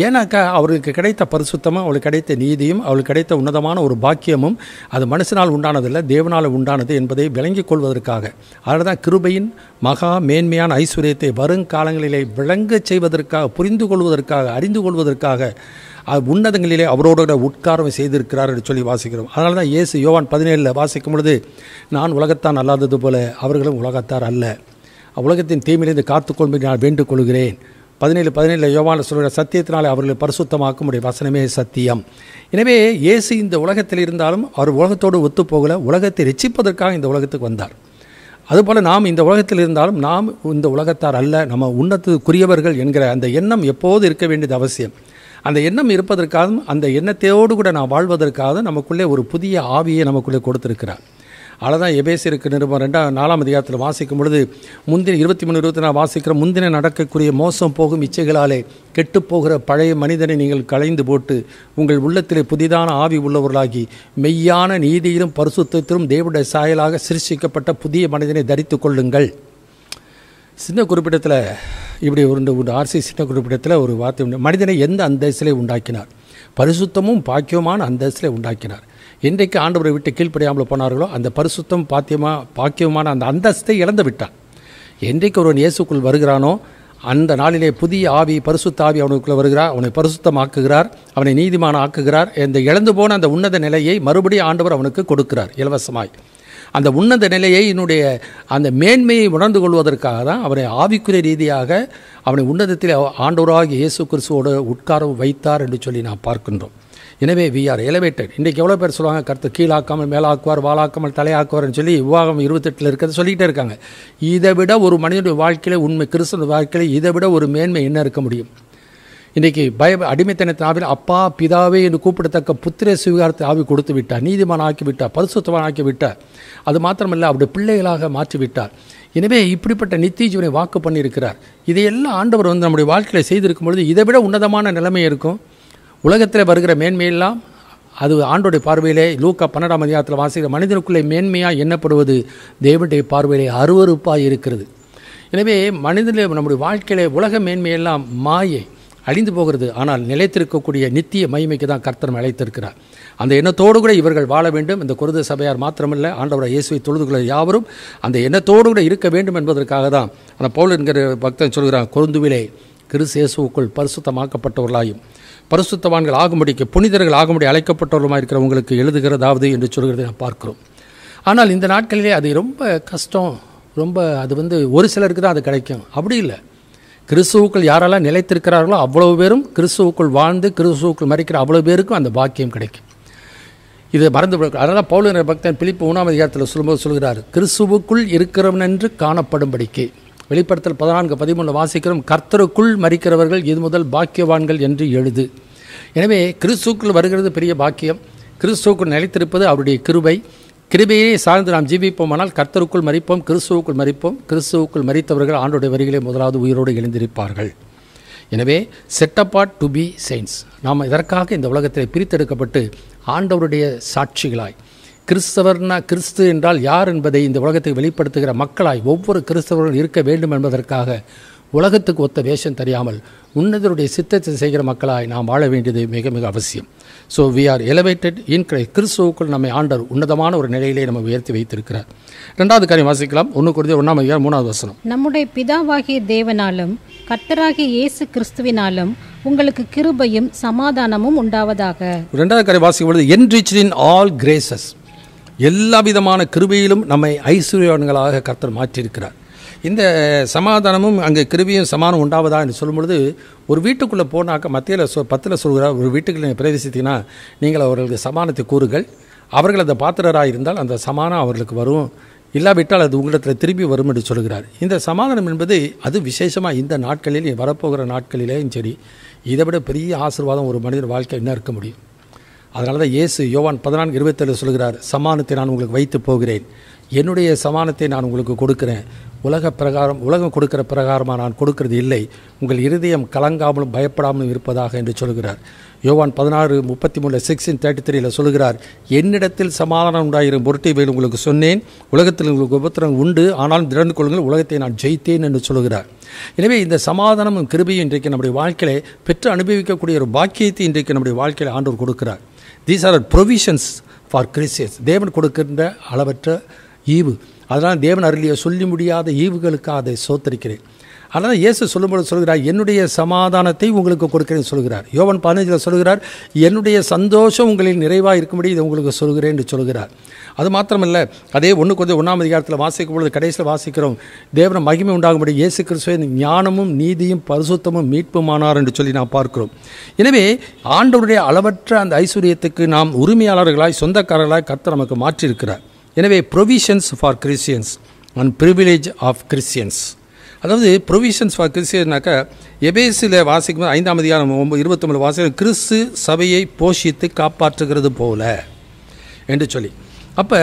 ஏன்னாக்கா அவர்களுக்கு கிடைத்த பரிசுத்தமும், அவளுக்கு கிடைத்த நீதியும், அவளுக்கு கிடைத்த உன்னதமான ஒரு பாக்கியமும் அது மனுஷனால் உண்டானதில்லை, தேவனால் உண்டானது என்பதை விளங்கிக் கொள்வதற்காக, அதனால தான் கிருபையின் மகா மேன்மையான ஐஸ்வர்யத்தை வருங்காலங்களிலே விளங்கச் செய்வதற்காக, புரிந்து கொள்வதற்காக, அறிந்து கொள்வதற்காக உன்னதங்களிலே அவரோட உட்காரம் செய்திருக்கிறார் என்று சொல்லி வாசிக்கிறோம். அதனால தான் இயேசு யோவான் 17 வாசிக்கும் பொழுது, நான் உலகத்தான் அல்லாதது போல அவர்களும் உலகத்தார் அல்ல, உலகத்தின் தீமையிலிருந்து காத்துக்கொள்ளும்படி நான் வேண்டுக் கொள்கிறேன். 17 யோவான் சொல்கிற சத்தியத்தினாலே அவர்களை பரிசுத்தமாக்கும்படி வசனமே சத்தியம். எனவே இயேசு இந்த உலகத்தில் இருந்தாலும் அவர் உலகத்தோடு ஒத்துப்போகல, உலகத்தை ரட்சிப்பதற்காக இந்த உலகத்துக்கு வந்தார். அதுபோல் நாம் இந்த உலகத்தில் இருந்தாலும் நாம் இந்த உலகத்தார் அல்ல, நம்ம உன்னத்துக்குரியவர்கள் என்கிற அந்த எண்ணம் எப்போது இருக்க வேண்டியது அவசியம். அந்த எண்ணம் இருப்பதற்காகவும் அந்த எண்ணத்தோடு கூட நான் வாழ்வதற்காக நமக்குள்ளே ஒரு புதிய ஆவியை நமக்குள்ளே கொடுத்திருக்கிறார். அவ்வளோதான் எபேசியருக்கு நிருபம் 4 வாசிக்கும் பொழுது முந்தின 23-24 வாசிக்கிற, முந்தின நடக்கக்கூடிய மோசம் போகும் இச்சைகளாலே கெட்டுப்போகிற பழைய மனிதனை நீங்கள் களைந்து போட்டு உங்கள் உள்ளத்திலே புதிதான ஆவி உள்ளவர்களாகி மெய்யான நீதியிலும் பரிசுத்தத்திலும் தேவனுடைய சாயலாக சிருஷ்டிக்கப்பட்ட புதிய மனிதனை தரித்து கொள்ளுங்கள். சின்ன குறிப்பிடத்தில் இப்படி ஒரு ஆர்சி சின்ன குறிப்பிடத்தில் ஒரு வார்த்தை உண்டு, மனிதனை எந்த அந்தஸ்திலே உண்டாக்கினார், பரிசுத்தமும் பாக்கியமான அந்தஸ்திலே உண்டாக்கினார். என்றைக்கு ஆண்டவரை விட்டு கீழ்ப்படியாமல் போனார்களோ அந்த பரிசுத்தம் பாக்கியமான அந்த அந்தஸ்தை இழந்து விட்டான். என்றைக்கு ஒருவன் இயேசுக்குள் வருகிறானோ அந்த நாளிலே புதிய ஆவி, பரிசுத்த ஆவி அவனுக்குள்ளே வருகிறார், அவனை பரிசுத்தமாக்குகிறார், அவனை நீதிமான ஆக்குகிறார். இந்த இழந்து போன அந்த உன்னத நிலையை மறுபடியும் ஆண்டவர் அவனுக்கு கொடுக்கிறார் இலவசமாய். அந்த உன்னத நிலையை என்னுடைய அந்த மேன்மையை உணர்ந்து கொள்வதற்காக தான் அவரை ஆவிக்குரிய ரீதியாக அவனை உன்னதத்தில் ஆண்டவராகிய இயேசு கிறிஸ்துவோடு உட்கார வைத்தார் என்று சொல்லி நாம் பார்க்கின்றோம். எனவே வி ஆர் எலவேட்டட். இன்றைக்கு எவ்வளோ பேர் சொல்லுவாங்க, கர்த்தர் கீழாக்காமல் மேலாக்குவார், வாழாக்காமல் தலையாக்குவார்னு சொல்லி விவாகம் 28 இருக்கிறத சொல்லிகிட்டே இருக்காங்க. இதை விட ஒரு மனிதனுடைய வாழ்க்கையில், உண்மை கிறிஸ்தவ வாழ்க்கையில் இதை விட ஒரு மேன்மை என்ன இருக்க முடியும்? இன்றைக்கி அடிமைத்தனத்தின் ஆவியில் அப்பா பிதாவே என்று கூப்பிடத்தக்க புத்திர சுவிகாரத்தை ஆவி கொடுத்து விட்டார், நீதிமான் ஆக்கி விட்டார், பரிசுத்தவான் ஆக்கி விட்டார். அது மாத்திரமல்ல, அவருடைய பிள்ளைகளாக மாற்றி விட்டார். எனவே இப்படிப்பட்ட நித்திய ஜீவனை வாக்கு பண்ணியிருக்கிறார். இதையெல்லாம் ஆண்டவர் நம்முடைய வாழ்க்கையில் செய்திருக்கும் பொழுது இதை விட உன்னதமான நிலைமை இருக்கும். உலகத்தில் வருகிற மேன்மையெல்லாம் அது ஆண்டோடைய பார்வையிலே லூக்கா 12ஆம் அதிகாரத்தில் வாசிக்கிற மனிதனுக்குள்ளே மேன்மையாக எண்ணப்படுவது தேவனுடைய பார்வையிலே அருவருப்பாக இருக்கிறது. எனவே மனிதனில் நம்முடைய வாழ்க்கையிலே உலக மேன்மையெல்லாம் மாயை, அழிந்து போகிறது. ஆனால் நிலைத்திருக்கக்கூடிய நித்திய மகிமைக்கு தான் கர்த்தர் அழைத்திருக்கிறார். அந்த எண்ணத்தோடு கூட இவர்கள் வாழ வேண்டும். இந்த கொருத சபையார் மாத்திரமல்ல, ஆண்டவரை இயேசுவை தொழுதுகொள்ள யாவரும் அந்த எண்ணத்தோடு கூட இருக்க வேண்டும் என்பதற்காக தான் அந்த பவுல் என்கிற பக்தன் சொல்கிறான், கொருந்துவிலே கிறிஸ்து இயேசுவுக்குள் பரிசுத்தமாக்கப்பட்டவர்களாயும் பரிசுத்தவான்கள் ஆகும்படிக்கு புனிதர்கள் ஆகும்படி அழைக்கப்பட்டவர்களுமாக இருக்கிறவங்களுக்கு எழுதுகிறதாவது என்று சொல்கிறதை நாம் பார்க்கிறோம். ஆனால் இந்த நாட்களிலே அது ரொம்ப கஷ்டம். ரொம்ப அது ஒரு சிலருக்கு தான் அது கிடைக்கும். அப்படி இல்லை. கிறிஸ்துவுக்குள் யாரெல்லாம் நிலைத்திருக்கிறார்களோ அவ்வளவு பேரும், கிறிஸ்துவுக்குள் வாழ்ந்து கிறிஸ்துவுக்குள் மரிக்கிற அவ்வளவு பேருக்கும் அந்த பாக்கியம் கிடைக்கும். இதை மறந்து. அதனால் பவுல் என்ற பக்தன் பிலிப்பு 1ஆம் அதிகாரத்தில் சொல்லும்போது சொல்கிறார், கிறிஸ்துவுக்குள் இருக்கிறவன் என்று காணப்படும்படிக்கு. வெளிப்படுத்தல் 14:13 வாசிக்கிறோம், கர்த்தருக்குள் மரிக்கிறவர்கள் இது முதல் பாக்கியவான்கள் என்று எழுது. எனவே கிறிஸ்துவுக்குள் வருகிறது பெரிய பாக்கியம். கிறிஸ்துவுக்குள் நிலைத்திருப்பது அவருடைய கிருபை. கிருபையை சார்ந்து நாம் ஜீவிப்போமானால் கர்த்தருக்குள் மரிப்போம், கிறிஸ்துவுக்குள் மரிப்போம். கிறிஸ்துவுக்குள் மரித்தவர்கள் ஆண்டோடைய வரிகளை முதலாவது உயிரோடு எழுந்திருப்பார்கள். எனவே set apart to be saints. நாம் இதற்காக இந்த உலகத்தில் பிரித்தெடுக்கப்பட்டு ஆண்டவருடைய சாட்சிகளாய், கிறிஸ்தவர்னா கிறிஸ்து என்றால் யார் என்பதை இந்த உலகத்தை வெளிப்படுத்துகிற மக்களாய் ஒவ்வொரு கிறிஸ்தவர்களும் இருக்க வேண்டும் என்பதற்காக உலகத்துக்கு ஒத்த வேஷம் தெரியாமல் உன்னதருடைய சித்தத்தை செய்கிற மக்களாய் நாம் வாழ வேண்டியது மிக மிக அவசியம். So we are elevated in Christ. கிறிஸ்துவுக்குள் நம்மை ஆண்டவர் உன்னதமான ஒரு நிலையிலே நம்ம உயர்த்தி வைத்திருக்கிறார். 2வது காரியம் வாசிக்கலாம். 1 கொரிந்தியர் 1ஆம் அதிகாரம் 3வது வசனம். நம்முடைய பிதாவாகிய தேவனாலும் கர்த்தராகிய இயேசு கிறிஸ்துவினாலும் உங்களுக்கு கிருபையும் சமாதானமும் உண்டாவதாக. 2வது காரியம் வாசிக்கும் பொழுது enriched in all graces, எல்லா விதமான கிருபையிலும் நம்மை ஐஸ்வர்யவான்களாக கர்த்தர் மாற்றியிருக்கிறார். இந்த சமாதானமும் அங்கே கிருபையும் சமாதானம் உண்டாவதா என்று சொல்லும் பொழுது, ஒரு வீட்டுக்குள்ளே போனாக்க மத்தியில் 10 சொல்கிறார், ஒரு வீட்டுக்குள்ளே பிரவேசித்தீங்கன்னா நீங்கள் அவர்களுக்கு சமாதானத்தை கூறுங்கள். அவர்கள் அந்த பாத்திரராக இருந்தால் அந்த சமாதானம் அவர்களுக்கு வரும், இல்லாவிட்டால் அது உங்களிடத்தில் திரும்பி வரும் என்று சொல்கிறார். இந்த சமாதானம் என்பது அது விசேஷமாக இந்த நாட்களில், வரப்போகிற நாட்களிலேயும் சரி, இதை விட பெரிய ஆசீர்வாதம் ஒரு மனிதர் வாழ்க்கை என்ன இருக்க முடியும்? அதனால தான் இயேசு யோவான் 14:27 சொல்கிறார், சமாதானத்தை நான் உங்களுக்கு வைத்து போகிறேன், என்னுடைய சமாதானத்தை நான் உங்களுக்கு கொடுக்கிறேன், உலகம் கொடுக்கிற பிரகாரமாக நான் கொடுக்கிறது இல்லை, உங்கள் இருதயம் கலங்காமலும் பயப்படாமலும் இருப்பதாக என்று சொல்கிறார். யோவான் 16:33 6:33 சொல்கிறார், என்னிடத்தில் சமாதானம் உண்டாயிரும் பொருட்டை வேல் உங்களுக்கு சொன்னேன், உலகத்தில் உங்களுக்கு உபத்திரம் உண்டு, ஆனாலும் திறந்து கொள்ளுங்கள், உலகத்தை நான் ஜெயித்தேன் என்று சொல்கிறார். எனவே இந்த சமாதானமும் கிருபையும் இன்றைக்கு நம்முடைய வாழ்க்கையிலே பெற்று அனுபவிக்கக்கூடிய ஒரு பாக்கியத்தை இன்றைக்கு நம்முடைய வாழ்க்கையில் ஆண்டவர் கொடுக்கிறார். These are provisions for Christians. தேவன் கொடுக்கின்ற அளவற்ற ஈவு. அதனால் தேவன் அருளிய சொல்லி முடியாத ஈவுகளுக்காக அதை சோத்தரிக்கிறேன். அதனால் இயேசு சொல்லும்போது சொல்கிறார், என்னுடைய சமாதானத்தை உங்களுக்கு கொடுக்கிறேன்னு சொல்கிறார். யோவான் 15 சொல்கிறார், என்னுடைய சந்தோஷம் உங்களில் நிறைவாக இருக்கும்படி இதை உங்களுக்கு சொல்கிறேன் என்று சொல்கிறார். அது மாத்திரமல்ல, அதே 1 கொரிந்தியர் 1ஆம் அதிகாரத்தில் வாசிக்கும் பொழுது கடைசியில் வாசிக்கிறோம், தேவன மகிமை உண்டாகும்படி இயேசு கிறிஸ்துவின் ஞானமும் நீதியும் பரிசுத்தமும் மீட்புமானார் என்று சொல்லி நாம் பார்க்கிறோம். எனவே ஆண்டவருடைய அளவற்ற அந்த ஐஸ்வர்யத்துக்கு நாம் உரிமையாளர்களாய் சொந்தக்காரர்களாய் கர்த்தர் நமக்கு மாற்றியிருக்கிறார். எனவே provisions for Christians and privilege of Christians. அதாவது ப்ரொவிஷன்ஸ் ஃபார் கிறிஸ்டியன்னாக்கா எபேசில் வாசிக்கும் 5ஆம் அதிகாரம் 29 வாசிக்கும், கிறிஸ்து சபையை போஷித்து காப்பாற்றுகிறது போல என்று சொல்லி. அப்போ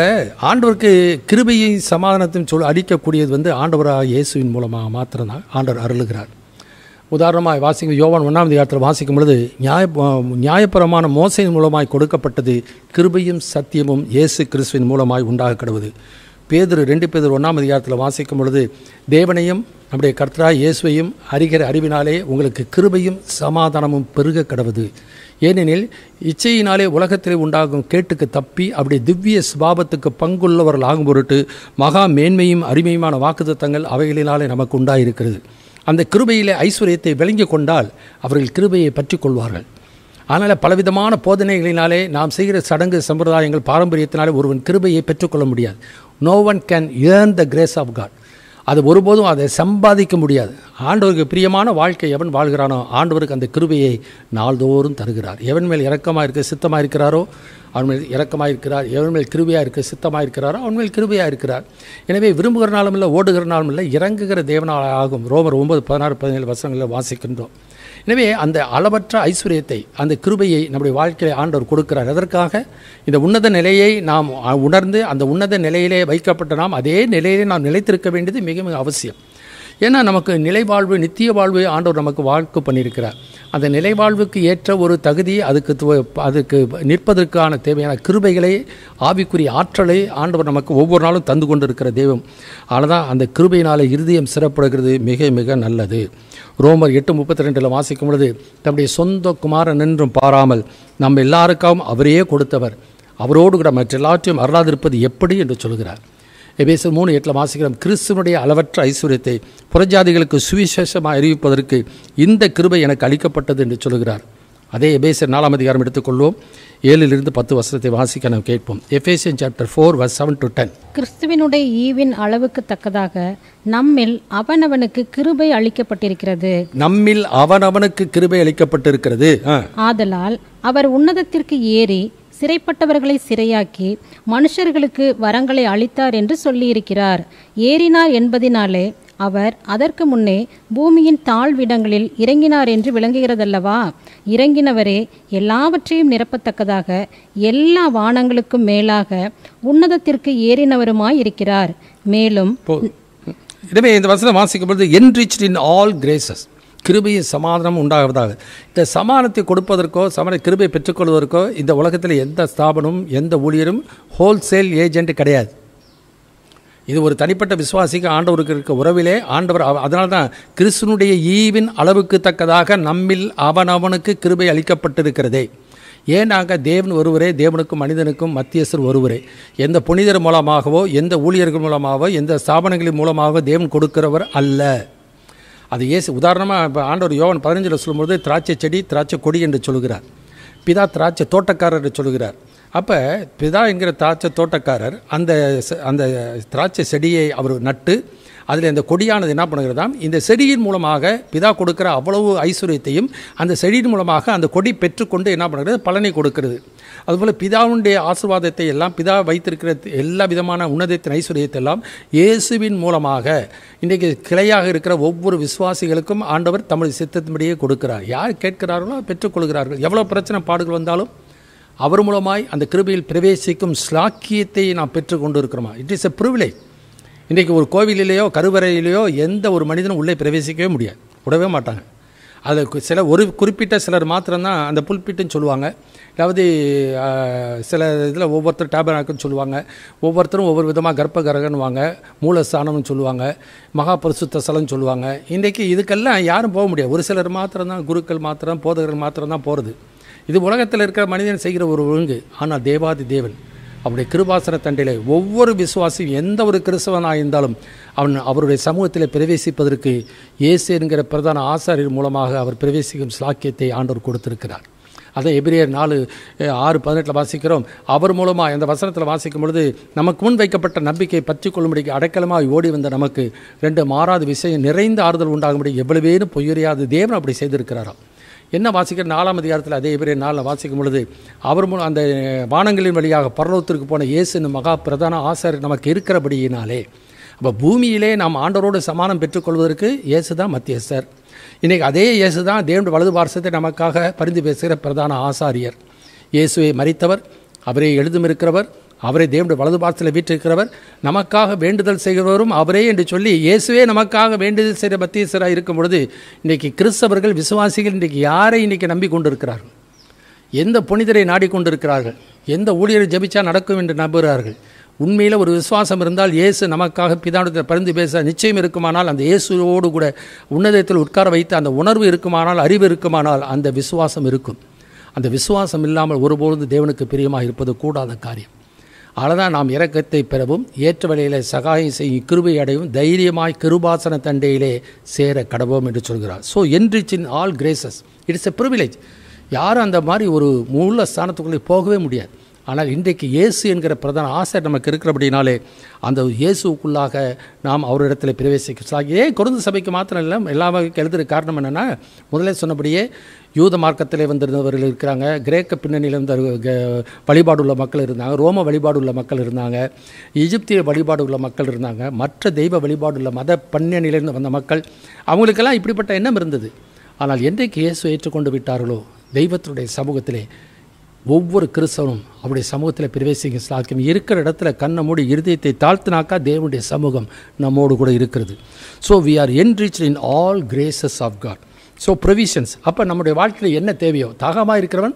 ஆண்டவருக்கு கிருபையை சமாதானத்தையும் அளிக்கக்கூடியது ஆண்டவராக இயேசுவின் மூலமாக மாத்திரம்தான் ஆண்டவர் அருளுகிறார். உதாரணமாக வாசிக்கும் யோவான் 1ஆம் அதிகாரத்தில் வாசிக்கும் பொழுது, நியாயபரமான மோசையின் மூலமாய் கொடுக்கப்பட்டது, கிருபையும் சத்தியமும் இயேசு கிறிஸ்துவின் மூலமாய் உண்டாக கிடவுது. பேதுரு 2 பேதுரு 1ஆம் அதிகாரத்தில் வாசிக்கும் பொழுது, தேவனையும் நம்முடைய கர்த்தராய் இயேசுவையும் அறிகிற அறிவினாலே உங்களுக்கு கிருபையும் சமாதானமும் பெருக கிடவுது. ஏனெனில் இச்சையினாலே உலகத்திலே உண்டாகும் கேட்டுக்கு தப்பி அப்படி திவ்ய சுபாவத்துக்கு பங்குள்ளவர்கள் ஆகும் பொருட்டு மகா மேன்மையும் அருமையுமான வாக்குத்தத்தங்கள் அவைகளினாலே நமக்கு உண்டாயிருக்கிறது. அந்த கிருபையிலே ஐஸ்வர்யத்தை விளங்கி கொண்டால் அவர்கள் கிருபையை பற்றி கொள்வார்கள். அதனால் பலவிதமான போதனைகளினாலே நாம் செய்கிற சடங்கு சம்பிரதாயங்கள் பாரம்பரியத்தினாலே ஒருவன் கிருபையை பெற்றுக்கொள்ள முடியாது. No one can earn the grace of God. அது ஒருபோதும் அதை சம்பாதிக்க முடியாது. ஆண்டவருக்கு பிரியமான வாழ்க்கை எவன் வாழ்கிறானோ ஆண்டவருக்கு அந்த கிருபையை நாள்தோறும் தருகிறார். எவன் மேல் இரக்கமாக இருக்க சித்தமாக இருக்கிறாரோ அவன் மேல் இரக்கமாக இருக்கிறார். எவன் மேல் கிருபையாக இருக்க சித்தமாக இருக்கிறாரோ அவன் மேல் கிருபையாக இருக்கிறார். எனவே விரும்புகிற நாளும் இல்லை, ஓடுகிற நாளும் இல்லை, இறங்குகிற தேவனால் ஆகும். ரோமர் 9:16-17 வசனங்களில் வாசிக்கின்றோம். எனவே அந்த அளவற்ற ஐஸ்வர்யத்தை, அந்த கிருபையை நம்முடைய வாழ்க்கையை ஆண்டவர் கொடுக்கிறார். அதற்காக இந்த உன்னத நிலையை நாம் உணர்ந்து அந்த உன்னத நிலையிலே வைக்கப்பட்ட நாம் அதே நிலையிலே நாம் நிலைத்திருக்க வேண்டியது மிக மிக அவசியம். ஏன்னா நமக்கு நிலைவாழ்வு, நித்திய வாழ்வு ஆண்டவர் நமக்கு வாக்கு பண்ணியிருக்கிறார். அந்த நிலைவாழ்வுக்கு ஏற்ற ஒரு தகுதி, அதுக்கு நிற்பதற்கான தேவையான கிருபைகளை, ஆவிக்குரிய ஆற்றலை ஆண்டவர் நமக்கு ஒவ்வொரு நாளும் தந்து கொண்டிருக்கிற தெய்வம். ஆனால் அந்த கிருபையினாலே இருதயம் சிறப்படுகிறது, மிக மிக நல்லது. ரோமர் 8:32 வாசிக்கும் பொழுது, தம்முடைய சொந்த குமாரன் என்றும் பாராமல் நம்ம எல்லாருக்காகவும் அவரையே கொடுத்தவர், அவரோடு கூட மற்ற எல்லாற்றையும் அருளாதிருப்பது எப்படி என்று சொல்கிறார். எபேசியர் 3:8 வாசிக்கிறோம், கிறிஸ்துவனுடைய அளவற்ற ஐஸ்வர்யத்தை புறஜாதிகளுக்கு சுவிசேஷமாக அறிவிப்பதற்கு இந்த கிருபை எனக்கு அளிக்கப்பட்டது என்று சொல்கிறார். அதே எபேசியர் 4 எடுத்துக்கொள்வோம். 7-10 வசனத்தை வாசிக்க நாம் கேட்போம். Ephesian chapter 4:7-10. கிறிஸ்துவினுடைய ஈவின் அளவுக்கு தக்கதாக நம்மில் அவனவனுக்கு கிருபை அளிக்கப்பட்டிருக்கிறது. நம்மில் அவனவனுக்கு கிருபை அளிக்கப்பட்டிருக்கிறது. ஆதலால் அவர் உன்னதத்திற்கு ஏறி சிறைப்பட்டவர்களை சிறையாக்கி மனுஷர்களுக்கு வரங்களை அளித்தார் என்று சொல்லியிருக்கிறார். ஏறினார் என்பதினாலே அவர் அதற்கு முன்னே பூமியின் தாழ்விடங்களில் இறங்கினார் என்று விளங்குகிறதல்லவா? இறங்கினவரே எல்லாவற்றையும் நிரப்பத்தக்கதாக எல்லா வானங்களுக்கும் மேலாக உன்னதத்திற்கு ஏறினவருமாய் இருக்கிறார். மேலும் எனவே இந்த வசனம் வாசிக்கும் பொழுது enriched in all graces, கிருபையின் சமாதானம் உண்டாவதாக. இந்த சமாதானத்தை கொடுப்பதற்கோ கிருபை பெற்றுக்கொள்வதற்கோ இந்த உலகத்தில் எந்த ஸ்தாபனமும் எந்த ஊழியரும் ஹோல்சேல் ஏஜென்ட் கிடையாது. இது ஒரு தனிப்பட்ட விசுவாசிக்கு ஆண்டவருக்கு இருக்க உறவிலே ஆண்டவர். அதனால தான் கிறிஸ்துவனுடைய ஈவின் அளவுக்கு தக்கதாக நம்மில் அவனவனுக்கு கிருபை அளிக்கப்பட்டிருக்கிறதே. ஏனாக தேவன் ஒருவரே, தேவனுக்கும் மனிதனுக்கும் மத்தியஸ்தர் ஒருவரே. எந்த புனிதர் மூலமாகவோ எந்த ஊழியர்கள் மூலமாகவோ எந்த ஸ்தாபனங்களின் மூலமாகவோ தேவன் கொடுக்கிறவர் அல்ல. அது இயேசு உதாரணமாக இப்போ ஆண்டவர் யோவான் 15 சொல்லும்போது திராட்சை செடி திராட்சை கொடி என்று சொல்கிறார். பிதா திராட்சை தோட்டக்காரர் என்று சொல்கிறார். அப்போ பிதா என்கிற திராட்சை தோட்டக்காரர் அந்த திராட்சை செடியை அவர் நட்டு அதில் இந்த கொடியானது என்ன பண்ணுகிறதாம், இந்த செடியின் மூலமாக பிதா கொடுக்குற அவ்வளவு ஐஸ்வர்யத்தையும் அந்த செடியின் மூலமாக அந்த கொடி பெற்றுக்கொண்டு என்ன பண்ணுகிறது, பலனை கொடுக்கிறது. அதுபோல் பிதாவுடைய ஆசீர்வாதத்தை எல்லாம், பிதா வைத்திருக்கிற எல்லா விதமான உன்னதத்தின் ஐஸ்வர்யத்தை எல்லாம் இயேசுவின் மூலமாக இன்றைக்கு கிளையாக இருக்கிற ஒவ்வொரு விசுவாசிகளுக்கும் ஆண்டவர் தம்முடைய சித்தத்தின்படியே கொடுக்கிறார். யார் கேட்கிறார்களோ பெற்றுக்கொள்கிறார்கள். எவ்வளோ பிரச்சனை பாடுகள் வந்தாலும் அவர் மூலமாய் அந்த கிருபையில் பிரவேசிக்கும் ஸ்லாக்கியத்தை நாம் பெற்றுக்கொண்டு இருக்கிறோமா. It is a privilege. இன்றைக்கு ஒரு கோவிலிலேயோ கருவறையிலேயோ எந்த ஒரு மனிதனும் உள்ளே பிரவேசிக்கவே முடியாது, விடவே மாட்டாங்க. அதில் ஒரு குறிப்பிட்ட சிலர் மாத்திரம்தான் அந்த புல்பிட்டுன்னு சொல்லுவாங்க. அதாவது சில இதில் ஒவ்வொருத்தர் டேபர்நாக்கிள்னு சொல்லுவாங்க, ஒவ்வொருத்தரும் ஒவ்வொரு விதமாக கர்ப்பகரகன்னுவாங்க, மூலஸ்தானம்னு சொல்லுவாங்க, மகா பரிசுத்த ஸ்தலம்னு சொல்லுவாங்க. இன்றைக்கு இதுக்கெல்லாம் யாரும் போக முடியாது. ஒரு சிலர் மாத்திரம்தான், குருக்கள் மாத்திரம், போதகர்கள் மாத்திரம்தான் போகிறது. இது உலகத்தில் இருக்கிற மனிதன் செய்கிற ஒரு ஒழுங்கு. ஆனால் தேவாதி தேவன் அவருடைய கிருபாசன தண்டையிலே ஒவ்வொரு விசுவாசியும் எந்த ஒரு கிறிஸ்தவனாக இருந்தாலும் அவருடைய சமூகத்தில் பிரவேசிப்பதற்கு இயேசு என்கிற பிரதான ஆசாரியர் மூலமாக அவர் பிரவேசிக்கும் ஸ்லாக்கியத்தை ஆண்டவர் கொடுத்திருக்கிறார். அதை எபிரேயர் 4:6-18 வாசிக்கிறோம். அவர் மூலமாக அந்த வசனத்தில் வாசிக்கும் பொழுது, நமக்கு முன் வைக்கப்பட்ட நம்பிக்கை பற்றி கொள்ளும்படிக்கு அடைக்கலமாக ஓடி வந்த நமக்கு 2 மாறாத விஷயம் நிறைந்த ஆறுதல் உண்டாகும்படி எவ்வளவேனும் பொய்யறியாத தேவன் அப்படி செய்திருக்கிறாராம். என்ன வாசிக்கிற 4ஆம் அதிகாரத்தில் அதே எபிரேயர் 4 வாசிக்கும் பொழுது, அவர் மூலம் அந்த வானங்களின் வழியாக பரலோகத்திற்கு போன இயேசு மகா பிரதான ஆசாரியர் நமக்கு இருக்கிறபடியினாலே, அப்போ பூமியிலே நாம் ஆண்டவரோடு சமானம் பெற்றுக்கொள்வதற்கு இயேசு தான் மத்தியஸ்தர். இன்றைக்கி அதே இயேசு தான் தேவனுடைய வலது பார்சத்தை நமக்காக பரிந்து பேசுகிற பிரதான ஆசாரியர். இயேசுவை மரித்தவர், அவரே எழுதும் இருக்கிறவர், அவரே தேவனுடைய வலது பார்சத்தில் வீற்றிருக்கிறவர், நமக்காக வேண்டுதல் செய்கிறவரும் அவரே என்று சொல்லி இயேசுவே நமக்காக வேண்டுதல் செய்கிற மத்தியஸ்தராக இருக்கும் பொழுது, இன்றைக்கி கிறிஸ்தவர்கள் விசுவாசிகள் இன்றைக்கி யாரை இன்றைக்கி நம்பிக்கொண்டிருக்கிறார்கள்? எந்த புனிதரை நாடிக்கொண்டிருக்கிறார்கள்? எந்த ஊழியரை ஜபிச்சா நடக்கும் என்று நம்புகிறார்கள்? உண்மையில் ஒரு விசுவாசம் இருந்தால் இயேசு நமக்காக பிதாவிடத்தில் பரிந்து பேச நிச்சயம் இருக்குமானால், அந்த இயேசுவோடு கூட உன்னதத்தில் உட்கார வைத்து அந்த உணர்வு இருக்குமானால், அறிவு இருக்குமானால் அந்த விசுவாசம் இருக்கும். அந்த விசுவாசம் இல்லாமல் ஒருபொழுது தேவனுக்கு பிரியமாக இருப்பது கூடாத காரியம். அதனால் நாம் இரக்கத்தை பெறவும் ஏற்ற வழியிலே சகாயம் செய்யும் கிருபை அடையும் தைரியமாய் கிருபாசன தண்டையிலே சேர கடவோம் என்று சொல்கிறார். So enriched in all graces, it is a privilege. யாரும் அந்த மாதிரி ஒரு மூல ஸ்தானத்துக்குள்ளே போகவே முடியாது. ஆனால் இன்றைக்கு இயேசு என்கிற பிரதான ஆசை நமக்கு இருக்கிறபடினாலே அந்த இயேசுக்குள்ளாக நாம் அவரிடத்தில் பிரவேசிக்க கொரிந்து சபைக்கு மாத்திரம் இல்லை, எல்லாமே எழுதுகிற காரணம் என்னென்னா, முதலே சொன்னபடியே யூத மார்க்கத்திலே வந்திருந்தவர்கள் இருக்கிறாங்க, கிரேக்க பின்னணியில் இருந்த வழிபாடுள்ள மக்கள் இருந்தாங்க, ரோம வழிபாடுள்ள மக்கள் இருந்தாங்க, எகிப்திய வழிபாடுள்ள மக்கள் இருந்தாங்க, மற்ற தெய்வ வழிபாடுள்ள மத பின்னணியிலிருந்து வந்த மக்கள், அவங்களுக்கெல்லாம் இப்படிப்பட்ட எண்ணம் இருந்தது. ஆனால் என்றைக்கு இயேசு ஏற்றுக்கொண்டு விட்டார்களோ தெய்வத்தினுடைய சமூகத்திலே ஒவ்வொரு கிறிஸ்தவனும் அவருடைய சமூகத்தில் பிரவேசிக்க சாக்கியம் இருக்கிற இடத்துல கண்ணை மூடி இருதயத்தை தாழ்த்தினாக்கா தேவனுடைய சமூகம் நம்மோடு கூட இருக்கிறது. So we are enriched in all graces of God. So provisions. அப்போ நம்முடைய வாழ்க்கையில் என்ன தேவையோ, தாகமாக இருக்கிறவன்